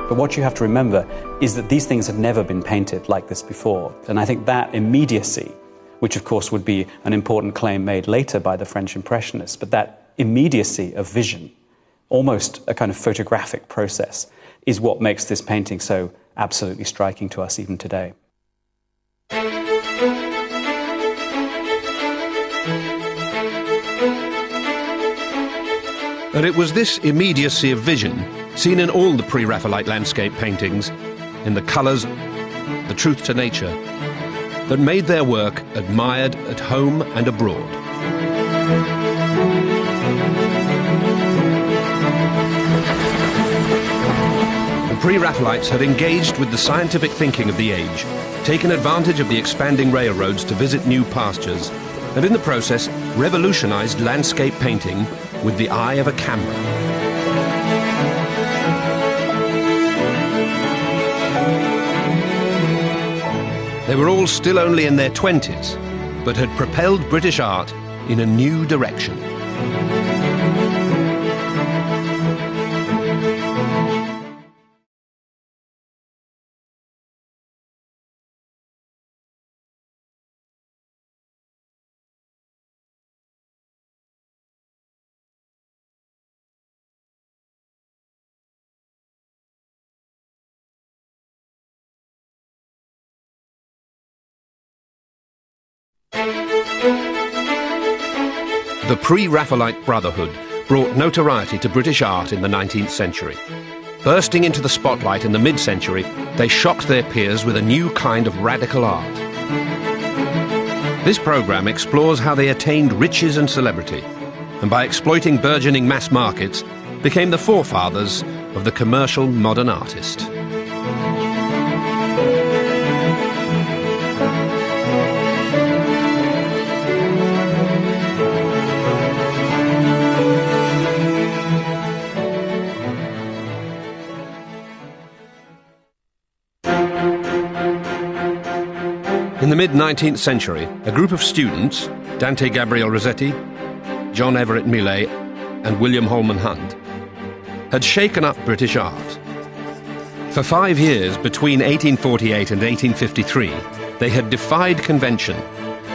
But what you have to remember is that these things have never been painted like this before. And I think that immediacy, which of course would be an important claim made later by the French Impressionists, but that immediacy of vision, almost a kind of photographic process, is what makes this painting so absolutely striking to us even today. And it was this immediacy of vision, seen in all the Pre-Raphaelite landscape paintings, in the colours, the truth to nature, that made their work admired at home and abroad. The Pre-Raphaelites had engaged with the scientific thinking of the age, taken advantage of the expanding railroads to visit new pastures, and in the process revolutionized landscape painting with the eye of a camera. They were all still only in their 20s, but had propelled British art in a new direction. The Pre-Raphaelite Brotherhood brought notoriety to British art in the 19th century. Bursting into the spotlight in the mid-century, they shocked their peers with a new kind of radical art. This programme explores how they attained riches and celebrity, and by exploiting burgeoning mass markets, became the forefathers of the commercial modern artist. In the mid-19th century, a group of students, Dante Gabriel Rossetti, John Everett Millais, and William Holman Hunt, had shaken up British art. For 5 years, between 1848 and 1853, they had defied convention,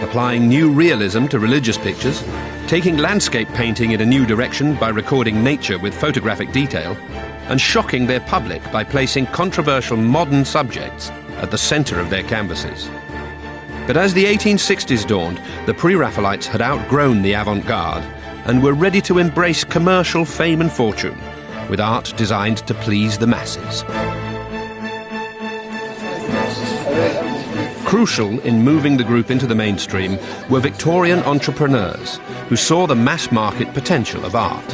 applying new realism to religious pictures, taking landscape painting in a new direction by recording nature with photographic detail, and shocking their public by placing controversial modern subjects at the centre of their canvases. But as the 1860s dawned, the Pre-Raphaelites had outgrown the avant-garde and were ready to embrace commercial fame and fortune, with art designed to please the masses. Crucial in moving the group into the mainstream were Victorian entrepreneurs who saw the mass market potential of art.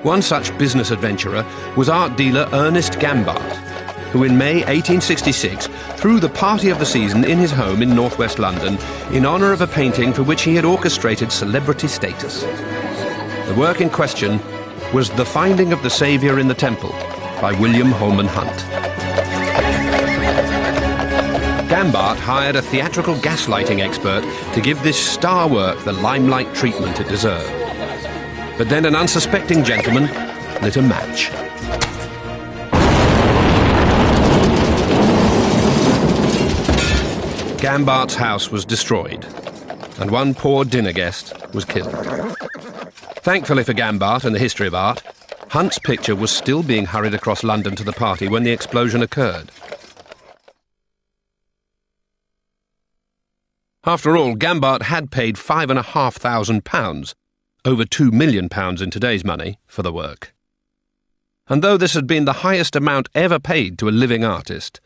One such business adventurer was art dealer Ernest Gambart, who in May 1866 threw the party of the season in his home in northwest London in honour of a painting for which he had orchestrated celebrity status. The work in question was The Finding of the Saviour in the Temple by William Holman Hunt. Gambart hired a theatrical gaslighting expert to give this star work the limelight treatment it deserved. But then an unsuspecting gentleman lit a match. Gambart's house was destroyed, and one poor dinner guest was killed. Thankfully for Gambart and the history of art, Hunt's picture was still being hurried across London to the party when the explosion occurred. After all, Gambart had paid £5,500, over £2 million in today's money, for the work. And though this had been the highest amount ever paid to a living artist,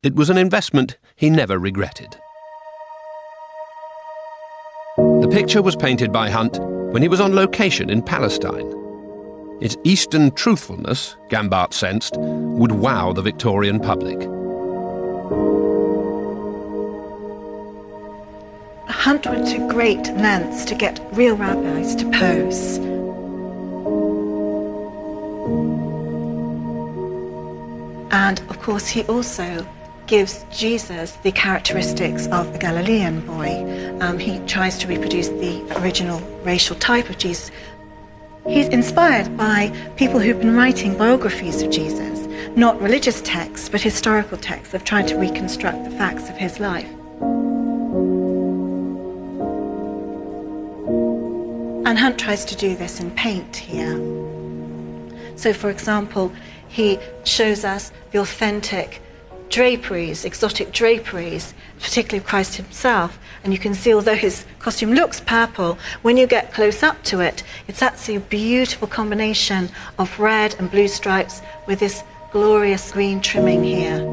it was an investment he never regretted. The picture was painted by Hunt when he was on location in Palestine. Its Eastern truthfulness, Gambart sensed, would wow the Victorian public. Hunt went to great lengths to get real rabbis to pose. And of course he also gives Jesus the characteristics of a Galilean boy. He tries to reproduce the original racial type of Jesus. He's inspired by people who've been writing biographies of Jesus, not religious texts, but historical texts of trying to reconstruct the facts of his life. And Hunt tries to do this in paint here. So, for example, he shows us the authentic draperies, exotic draperies, particularly of Christ himself. And you can see, although his costume looks purple, when you get close up to it, it's actually a beautiful combination of red and blue stripes with this glorious green trimming here.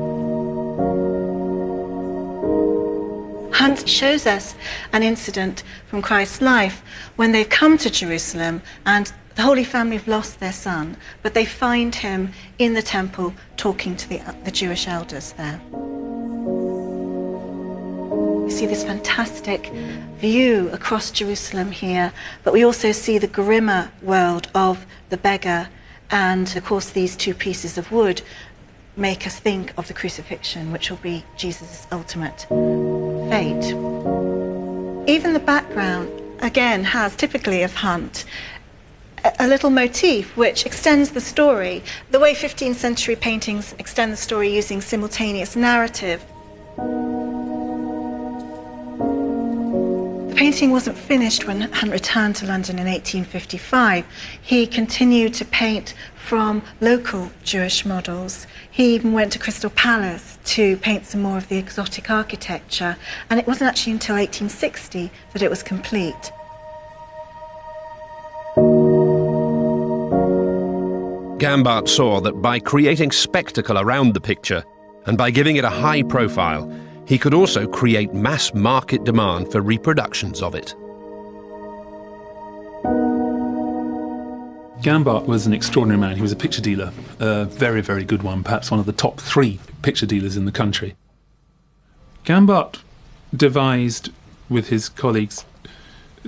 Hunt shows us an incident from Christ's life when they've come to Jerusalem and the Holy Family have lost their son, but they find him in the temple talking to the Jewish elders there. We see this fantastic view across Jerusalem here, but we also see the grimmer world of the beggar, and of course these two pieces of wood make us think of the crucifixion, which will be Jesus' ultimate fate. Even the background, again, has, typically of Hunt, a little motif which extends the story, the way 15th century paintings extend the story using simultaneous narrative. The painting wasn't finished when Hunt returned to London in 1855. He continued to paint from local Jewish models. He even went to Crystal Palace to paint some more of the exotic architecture, and it wasn't actually until 1860 that it was complete. Gambart saw that by creating spectacle around the picture and by giving it a high profile, he could also create mass market demand for reproductions of it. Gambart was an extraordinary man. He was a picture dealer, a very, very good one, perhaps one of the top 3 picture dealers in the country. Gambart devised, with his colleagues,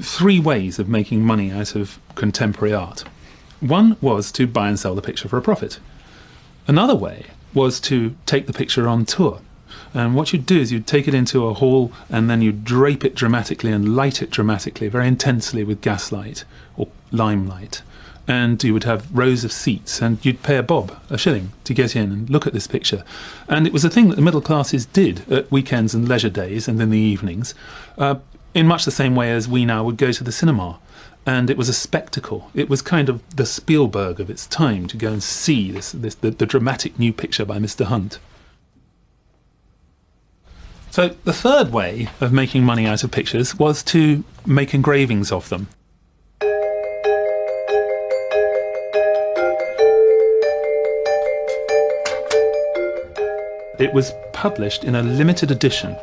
3 ways of making money out of contemporary art. One was to buy and sell the picture for a profit. Another way was to take the picture on tour. And what you'd do is you'd take it into a hall and then you'd drape it dramatically and light it dramatically, very intensely with gaslight or limelight. And you would have rows of seats and you'd pay a bob, a shilling, to get in and look at this picture. And it was a thing that the middle classes did at weekends and leisure days and in the evenings, in much the same way as we now would go to the cinema. And it was a spectacle. It was kind of the Spielberg of its time to go and see the dramatic new picture by Mr. Hunt. So the third way of making money out of pictures was to make engravings of them. It was published in a limited edition.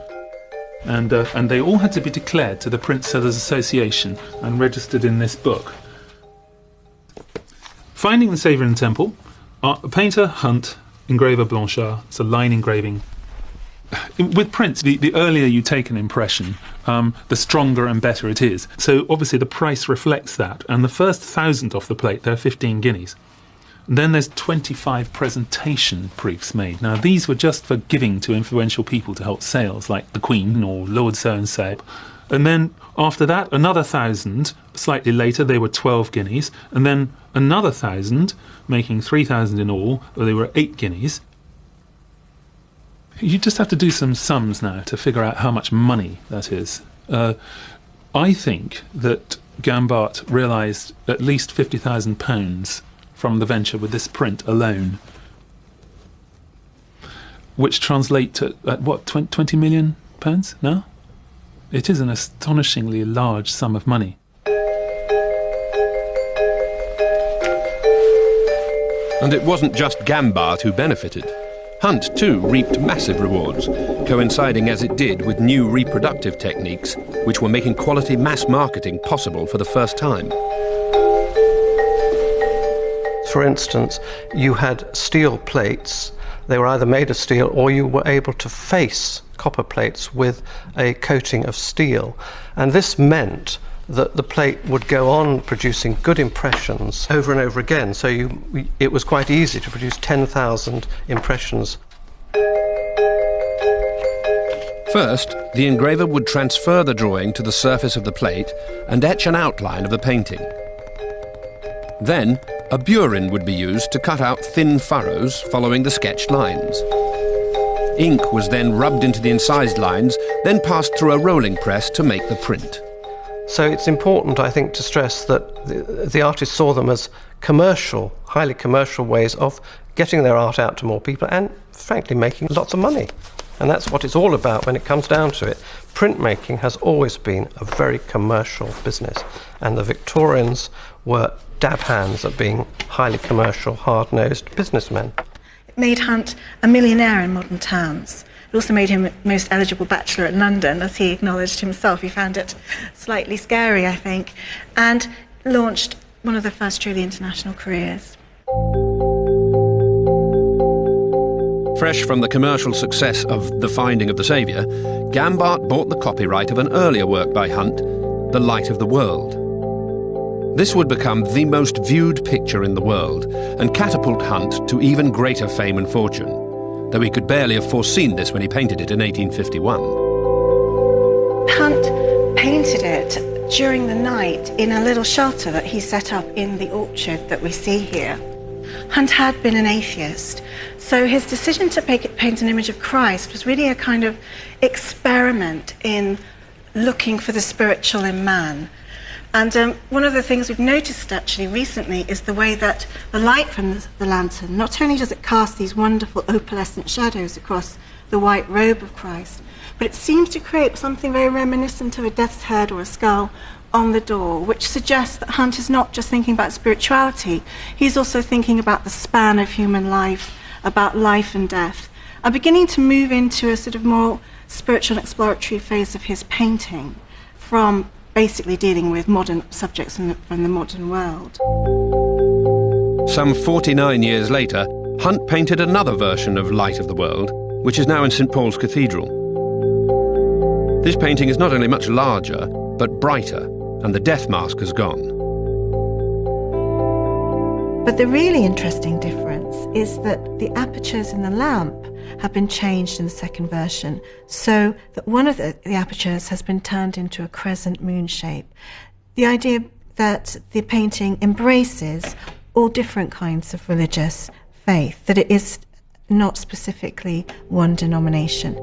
And they all had to be declared to the Print Sellers Association and registered in this book. Finding the Saviour in the Temple, painter Hunt, engraver Blanchard. It's a line engraving. With prints, the earlier you take an impression, the stronger and better it is. So obviously the price reflects that. And the first 1,000 off the plate, they're 15 guineas. Then there's 25 presentation proofs made. Now, these were just for giving to influential people to help sales, like the Queen or Lord so-and-so. And then after that, another 1,000. Slightly later, they were 12 guineas. And then another 1,000, making 3,000 in all, or they were 8 guineas. You just have to do some sums now to figure out how much money that is. I think that Gambart realised at least £50,000 from the venture with this print alone, which translate to, what, £20 million now? It is an astonishingly large sum of money. And it wasn't just Gambart who benefited. Hunt, too, reaped massive rewards, coinciding as it did with new reproductive techniques which were making quality mass marketing possible for the first time. For instance, you had steel plates. They were either made of steel or you were able to face copper plates with a coating of steel. And this meant that the plate would go on producing good impressions over and over again. So it was quite easy to produce 10,000 impressions. First, the engraver would transfer the drawing to the surface of the plate and etch an outline of the painting. Then, a burin would be used to cut out thin furrows following the sketched lines. Ink was then rubbed into the incised lines, then passed through a rolling press to make the print. So it's important, I think, to stress that the artists saw them as commercial, highly commercial ways of getting their art out to more people and, frankly, making lots of money. And that's what it's all about when it comes down to it. Printmaking has always been a very commercial business, and the Victorians were dab hands at being highly commercial, hard-nosed businessmen. It made Hunt a millionaire in modern terms. It also made him most eligible bachelor in London, as he acknowledged himself. He found it slightly scary, I think, and launched one of the first truly international careers. Fresh from the commercial success of The Finding of the Saviour, Gambart bought the copyright of an earlier work by Hunt, The Light of the World. This would become the most viewed picture in the world and catapult Hunt to even greater fame and fortune, though he could barely have foreseen this when he painted it in 1851. Hunt painted it during the night in a little shelter that he set up in the orchard that we see here. Hunt had been an atheist, so his decision to paint an image of Christ was really a kind of experiment in looking for the spiritual in man. And one of the things we've noticed actually recently is the way that the light from the lantern, not only does it cast these wonderful opalescent shadows across the white robe of Christ, but it seems to create something very reminiscent of a death's head or a skull on the door, which suggests that Hunt is not just thinking about spirituality, he's also thinking about the span of human life, about life and death, and beginning to move into a sort of more spiritual and exploratory phase of his painting from basically dealing with modern subjects from the modern world. Some 49 years later, Hunt painted another version of Light of the World, which is now in St Paul's Cathedral. This painting is not only much larger, but brighter, and the death mask has gone. But the really interesting difference is that the apertures in the lamp have been changed in the second version, so that one of the apertures has been turned into a crescent moon shape. The idea that the painting embraces all different kinds of religious faith, that it is not specifically one denomination.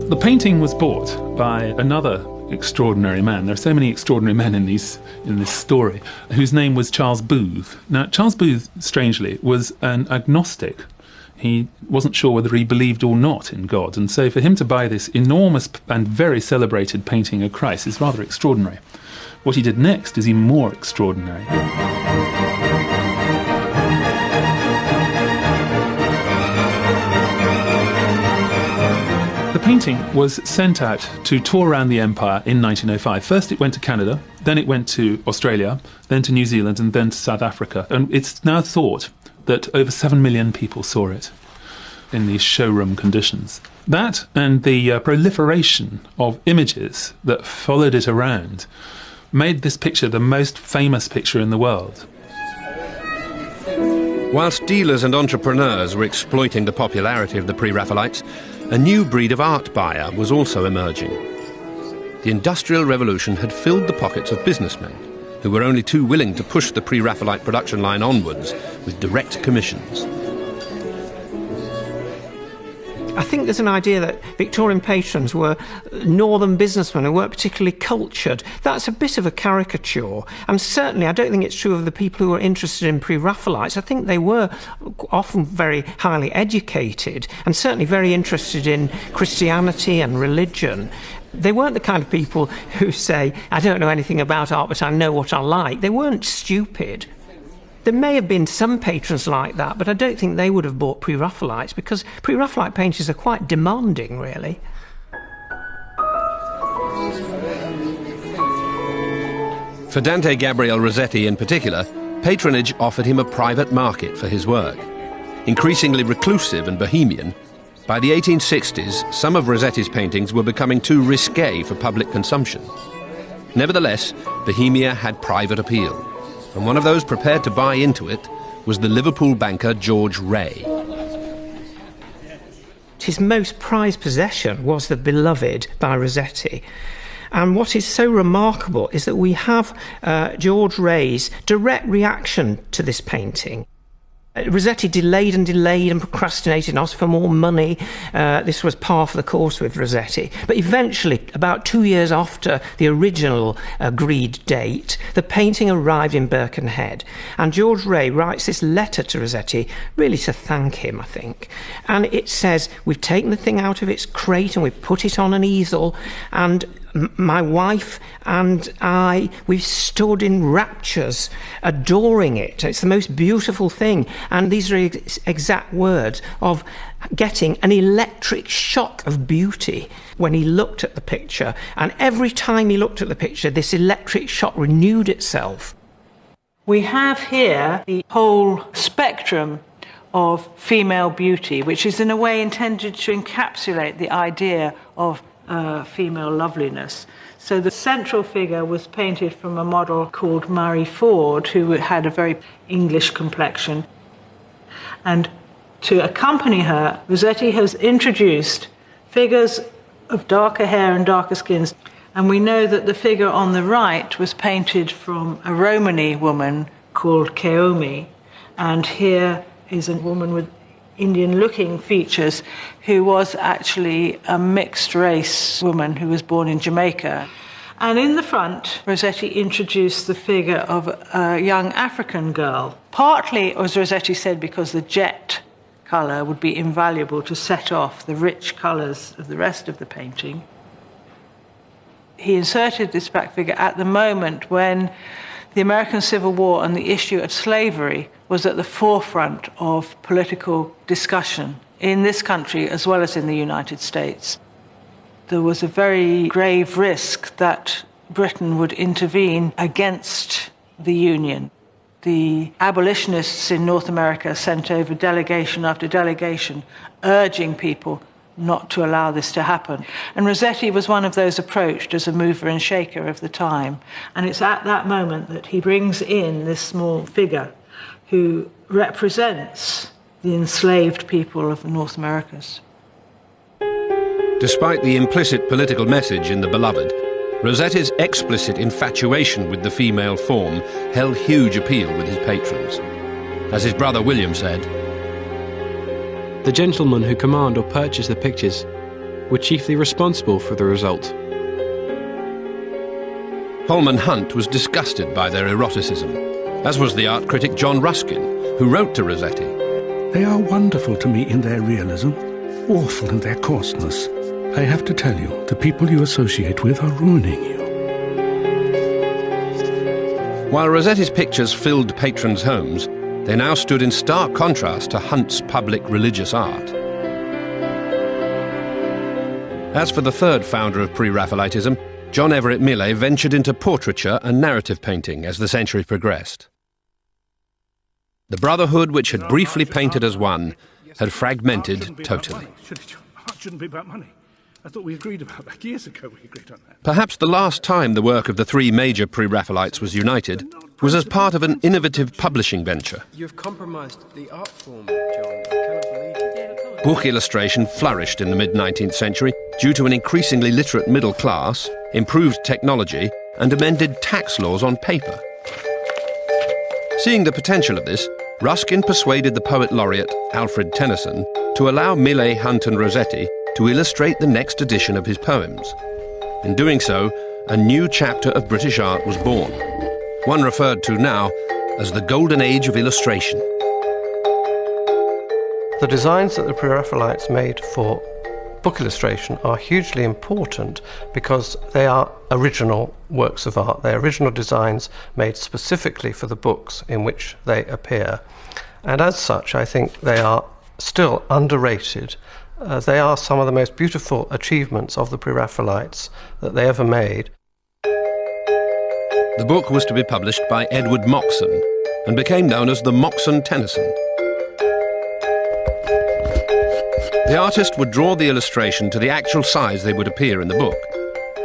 The painting was bought by another extraordinary man. There are so many extraordinary men in this story, whose name was Charles Booth. Now, Charles Booth, strangely, was an agnostic. He wasn't sure whether he believed or not in God, and so for him to buy this enormous and very celebrated painting of Christ is rather extraordinary. What he did next is even more extraordinary. The painting was sent out to tour around the empire in 1905. First it went to Canada, then it went to Australia, then to New Zealand, and then to South Africa. And it's now thought that over 7 million people saw it in these showroom conditions. That and the proliferation of images that followed it around made this picture the most famous picture in the world. Whilst dealers and entrepreneurs were exploiting the popularity of the Pre-Raphaelites, a new breed of art buyer was also emerging. The Industrial Revolution had filled the pockets of businessmen, who were only too willing to push the Pre-Raphaelite production line onwards with direct commissions. I think there's an idea that Victorian patrons were northern businessmen who weren't particularly cultured. That's a bit of a caricature. And certainly I don't think it's true of the people who were interested in Pre-Raphaelites. I think they were often very highly educated and certainly very interested in Christianity and religion. They weren't the kind of people who say, I don't know anything about art, but I know what I like. They weren't stupid. There may have been some patrons like that, but I don't think they would have bought Pre-Raphaelites, because Pre-Raphaelite painters are quite demanding, really. For Dante Gabriel Rossetti in particular, patronage offered him a private market for his work. Increasingly reclusive and bohemian, by the 1860s, some of Rossetti's paintings were becoming too risque for public consumption. Nevertheless, Bohemia had private appeal, and one of those prepared to buy into it was the Liverpool banker George Ray. His most prized possession was the Beloved by Rossetti. And what is so remarkable is that we have George Ray's direct reaction to this painting. Rossetti delayed and procrastinated and asked for more money. This was par for the course with Rossetti. But eventually, about 2 years after the original agreed date, the painting arrived in Birkenhead. And George Ray writes this letter to Rossetti, really to thank him, I think. And it says, we've taken the thing out of its crate and we've put it on an easel, and my wife and I, we've stood in raptures, adoring it. It's the most beautiful thing. And these are exact words of getting an electric shock of beauty when he looked at the picture. And every time he looked at the picture, this electric shock renewed itself. We have here the whole spectrum of female beauty, which is in a way intended to encapsulate the idea of female loveliness. So the central figure was painted from a model called Marie Ford, who had a very English complexion. And to accompany her, Rossetti has introduced figures of darker hair and darker skins. And we know that the figure on the right was painted from a Romany woman called Keomi. And here is a woman with Indian-looking features who was actually a mixed-race woman who was born in Jamaica. And in the front, Rossetti introduced the figure of a young African girl, partly, as Rossetti said, because the jet colour would be invaluable to set off the rich colours of the rest of the painting. He inserted this black figure at the moment when the American Civil War and the issue of slavery was at the forefront of political discussion in this country as well as in the United States. There was a very grave risk that Britain would intervene against the Union. The abolitionists in North America sent over delegation after delegation urging people not to allow this to happen. And Rossetti was one of those approached as a mover and shaker of the time. And it's at that moment that he brings in this small figure who represents the enslaved people of the North Americas. Despite the implicit political message in The Beloved, Rossetti's explicit infatuation with the female form held huge appeal with his patrons. As his brother William said, the gentlemen who command or purchase the pictures were chiefly responsible for the result. Holman Hunt was disgusted by their eroticism, as was the art critic John Ruskin, who wrote to Rossetti. They are wonderful to me in their realism, awful in their coarseness. I have to tell you, the people you associate with are ruining you. While Rossetti's pictures filled patrons' homes, they now stood in stark contrast to Hunt's public religious art. As for the third founder of Pre-Raphaelitism, John Everett Millais ventured into portraiture and narrative painting as the century progressed. The Brotherhood, which had briefly painted as one, had fragmented totally. Art shouldn't be about money. I thought we agreed about that years ago. We agreed on that. Perhaps the last time the work of the three major Pre-Raphaelites was united was as part of an innovative publishing venture. You've compromised the art form, John. I cannot believe it. Book illustration flourished in the mid-19th century due to an increasingly literate middle class, improved technology, and amended tax laws on paper. Seeing the potential of this, Ruskin persuaded the poet laureate Alfred Tennyson to allow Millais, Hunt and Rossetti to illustrate the next edition of his poems. In doing so, a new chapter of British art was born, one referred to now as the Golden Age of Illustration. The designs that the Pre-Raphaelites made for book illustration are hugely important because they are original works of art. They're original designs made specifically for the books in which they appear. And as such, I think they are still underrated. They are some of the most beautiful achievements of the Pre-Raphaelites that they ever made. The book was to be published by Edward Moxon and became known as the Moxon-Tennyson. The artist would draw the illustration to the actual size they would appear in the book.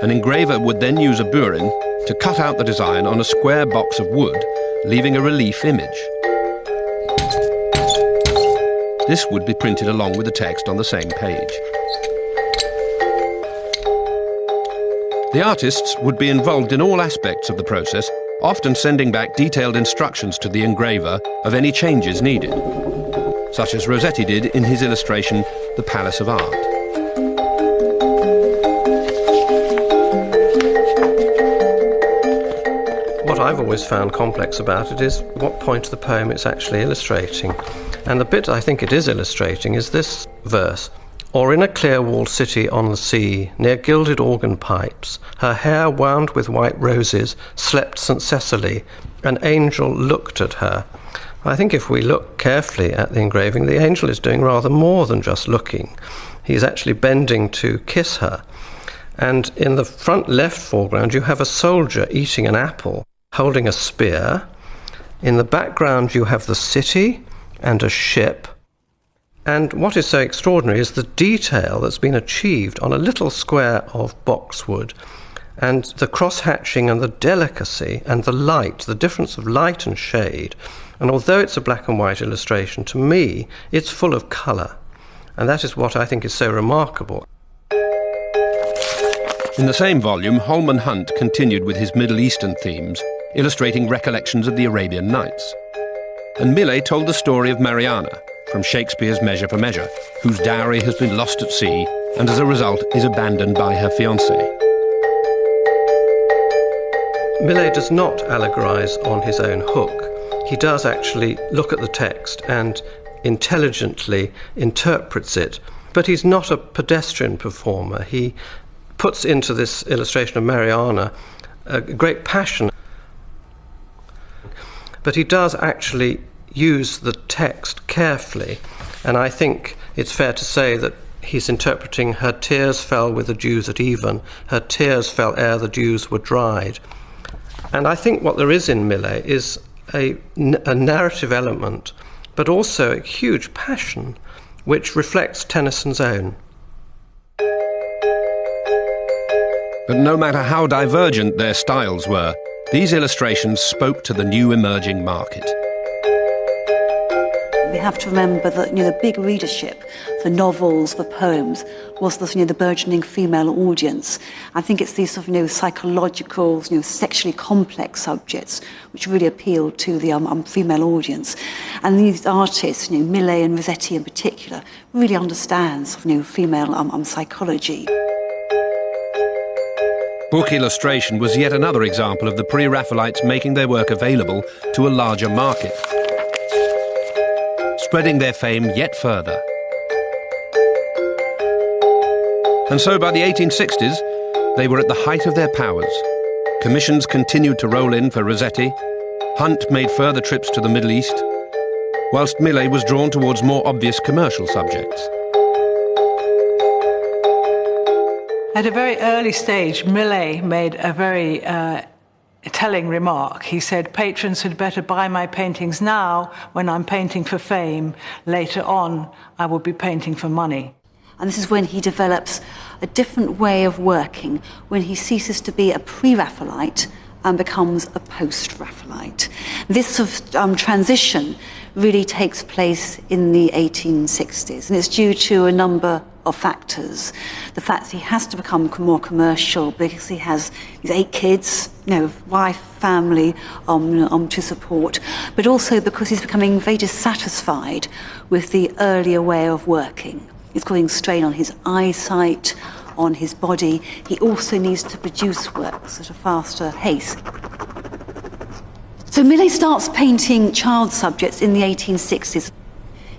An engraver would then use a burin to cut out the design on a square box of wood, leaving a relief image. This would be printed along with the text on the same page. The artists would be involved in all aspects of the process, often sending back detailed instructions to the engraver of any changes needed, such as Rossetti did in his illustration, The Palace of Art. What I've always found complex about it is what point of the poem it's actually illustrating. And the bit I think it is illustrating is this verse. Or in a clear-walled city on the sea, near gilded organ pipes, her hair wound with white roses, slept St. Cecily. An angel looked at her. I think if we look carefully at the engraving, the angel is doing rather more than just looking. He's actually bending to kiss her. And in the front left foreground, you have a soldier eating an apple, holding a spear. In the background, you have the city and a ship. And what is so extraordinary is the detail that's been achieved on a little square of boxwood, and the cross-hatching and the delicacy and the light, the difference of light and shade. And although it's a black and white illustration, to me, it's full of colour. And that is what I think is so remarkable. In the same volume, Holman Hunt continued with his Middle Eastern themes, illustrating recollections of the Arabian Nights. And Millais told the story of Mariana, from Shakespeare's Measure for Measure, whose dowry has been lost at sea and as a result is abandoned by her fiancé. Millais does not allegorize on his own hook. He does actually look at the text and intelligently interprets it, but he's not a pedestrian performer. He puts into this illustration of Mariana a great passion, but he does actually use the text carefully, and I think it's fair to say that he's interpreting her tears fell with the dews at even, her tears fell ere the dews were dried. And I think what there is in Millais is a narrative element, but also a huge passion, which reflects Tennyson's own. But no matter how divergent their styles were, these illustrations spoke to the new emerging market. We have to remember that the big readership for novels, for poems, was the burgeoning female audience. I think it's these sort of psychological, sexually complex subjects which really appealed to the female audience. And these artists, Millais and Rossetti in particular, really understands female psychology. Book illustration was yet another example of the Pre-Raphaelites making their work available to a larger market, spreading their fame yet further. And so by the 1860s, they were at the height of their powers. Commissions continued to roll in for Rossetti. Hunt made further trips to the Middle East, whilst Millais was drawn towards more obvious commercial subjects. At a very early stage, Millais made a very telling remark. He said, patrons had better buy my paintings now when I'm painting for fame. Later on, I will be painting for money. And this is when he develops a different way of working when he ceases to be a pre-Raphaelite and becomes a post-Raphaelite. This sort of transition really takes place in the 1860s, and it's due to a number of factors. The fact that he has to become more commercial because he has his 8 kids, wife, family to support, but also because he's becoming very dissatisfied with the earlier way of working. It's causing strain on his eyesight, on his body. He also needs to produce works at a faster pace. So Millais starts painting child subjects in the 1860s.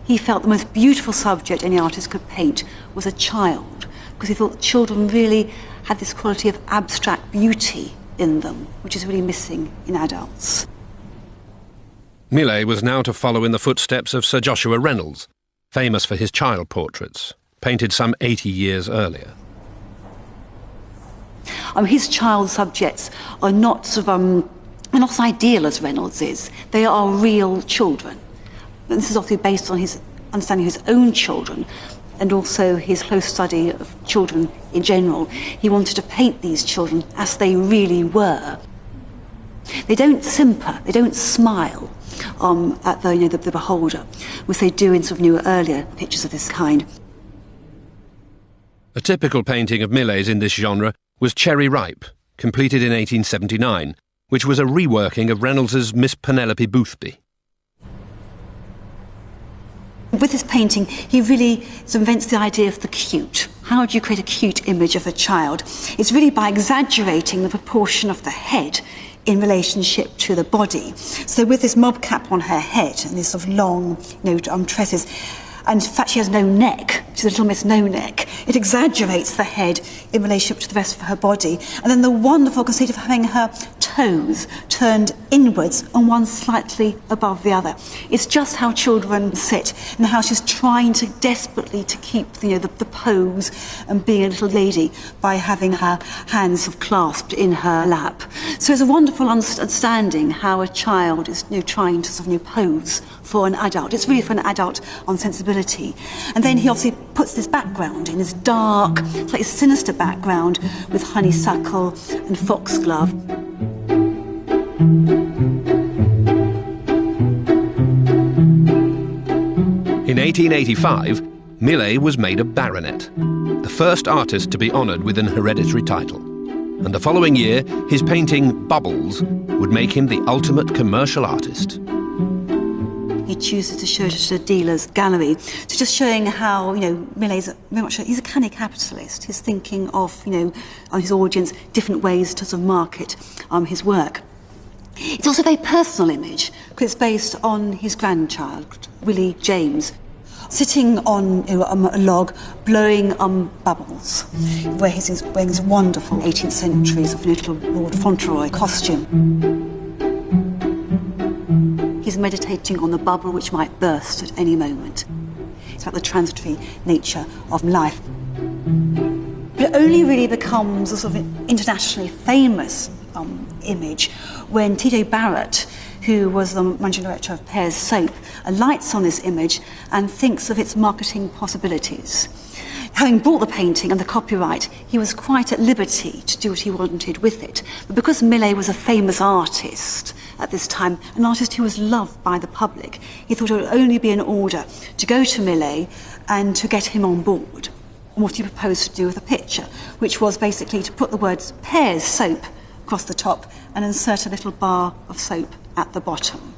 He felt the most beautiful subject any artist could paint was a child, because he thought children really had this quality of abstract beauty in them, which is really missing in adults. Millais was now to follow in the footsteps of Sir Joshua Reynolds, famous for his child portraits, painted some 80 years earlier. His child subjects are not not as ideal as Reynolds is. They are real children. And this is obviously based on his understanding of his own children and also his close study of children in general. He wanted to paint these children as they really were. They don't simper, they don't smile at the beholder, which they do in sort of earlier pictures of this kind. A typical painting of Millais in this genre was Cherry Ripe, completed in 1879, which was a reworking of Reynolds's Miss Penelope Boothby. With this painting, he really invents the idea of the cute. How do you create a cute image of a child? It's really by exaggerating the proportion of the head in relationship to the body. So with this mob cap on her head and this sort of long, tresses, and in fact she has no neck, she's a little Miss No Neck, it exaggerates the head in relationship to the rest of her body. And then the wonderful conceit of having her toes turned inwards and one slightly above the other. It's just how children sit and how she's trying to desperately to keep the pose and being a little lady by having her hands clasped in her lap. So it's a wonderful understanding how a child is trying to pose for an adult. It's really for an adult on sensibility. And then he obviously puts this background in, this dark, slightly sinister background with honeysuckle and foxglove. In 1885, Millais was made a baronet, the first artist to be honoured with an hereditary title. And the following year, his painting Bubbles would make him the ultimate commercial artist. He chooses to show it at a dealer's gallery, so just showing how, Millais is very much he's a canny capitalist. He's thinking of, on his audience, different ways to sort of market his work. It's also a very personal image, because it's based on his grandchild, Willie James, sitting on a log, blowing bubbles, wearing his wonderful 18th century sort of little Lord Fauntleroy costume. He's meditating on the bubble which might burst at any moment. It's about the transitory nature of life. But it only really becomes a sort of internationally famous image when T.J. Barrett, who was the managing director of Pears Soap, alights on this image and thinks of its marketing possibilities. Having bought the painting and the copyright, he was quite at liberty to do what he wanted with it. But because Millais was a famous artist at this time, an artist who was loved by the public, he thought it would only be in order to go to Millais and to get him on board on what he proposed to do with the picture, which was basically to put the words Pears Soap across the top and insert a little bar of soap at the bottom.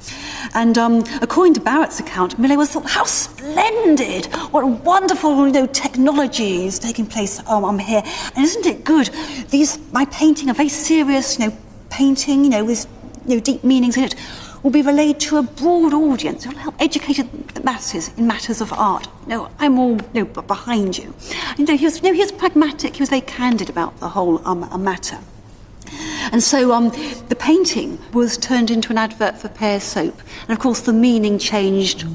And according to Barrett's account, Millais thought, how splendid! What wonderful technology is taking place here. And isn't it good? My painting, a very serious painting, with deep meanings in it, will be relayed to a broad audience. It will help educate the masses in matters of art. I'm all behind you. He was pragmatic. He was very candid about the whole matter. And so the painting was turned into an advert for Pears Soap. And of course the meaning changed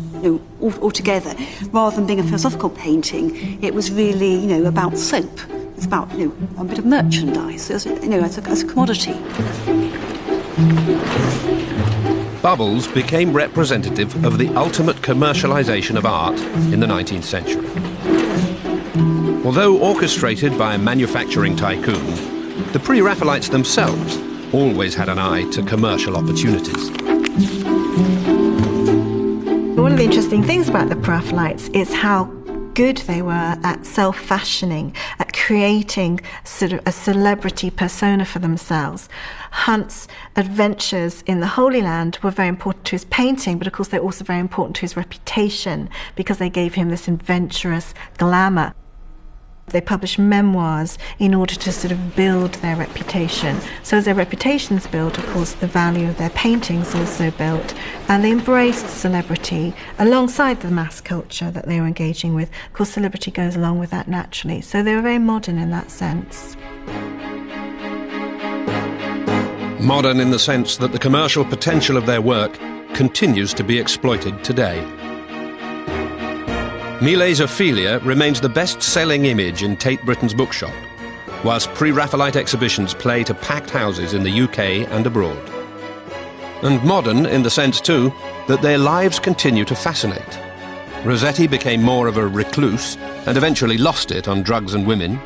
altogether. Rather than being a philosophical painting, it was really about soap. It's about a bit of merchandise, as a commodity. Bubbles became representative of the ultimate commercialisation of art in the 19th century. Although orchestrated by a manufacturing tycoon, the Pre-Raphaelites themselves always had an eye to commercial opportunities. One of the interesting things about the Pre-Raphaelites is how good they were at self-fashioning, at creating sort of a celebrity persona for themselves. Hunt's adventures in the Holy Land were very important to his painting, but of course they're also very important to his reputation because they gave him this adventurous glamour. They published memoirs in order to sort of build their reputation. So as their reputations built, of course, the value of their paintings also built, and they embraced celebrity alongside the mass culture that they were engaging with. Of course, celebrity goes along with that naturally. So they were very modern in that sense. Modern in the sense that the commercial potential of their work continues to be exploited today. Millais' Ophelia remains the best-selling image in Tate Britain's bookshop, whilst Pre-Raphaelite exhibitions play to packed houses in the UK and abroad. And modern in the sense, too, that their lives continue to fascinate. Rossetti became more of a recluse and eventually lost it on drugs and women.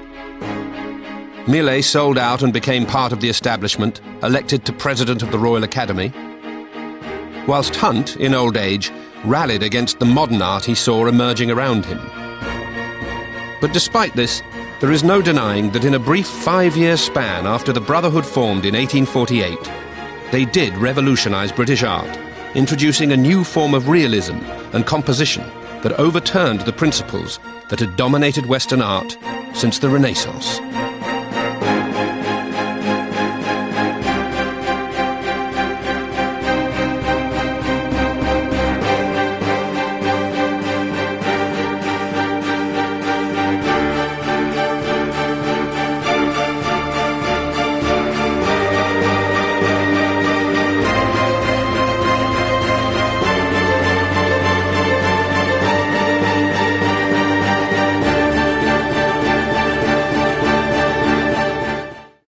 Millais sold out and became part of the establishment, elected to President of the Royal Academy, whilst Hunt, in old age, rallied against the modern art he saw emerging around him. But despite this, there is no denying that in a brief 5-year span after the Brotherhood formed in 1848, they did revolutionise British art, introducing a new form of realism and composition that overturned the principles that had dominated Western art since the Renaissance.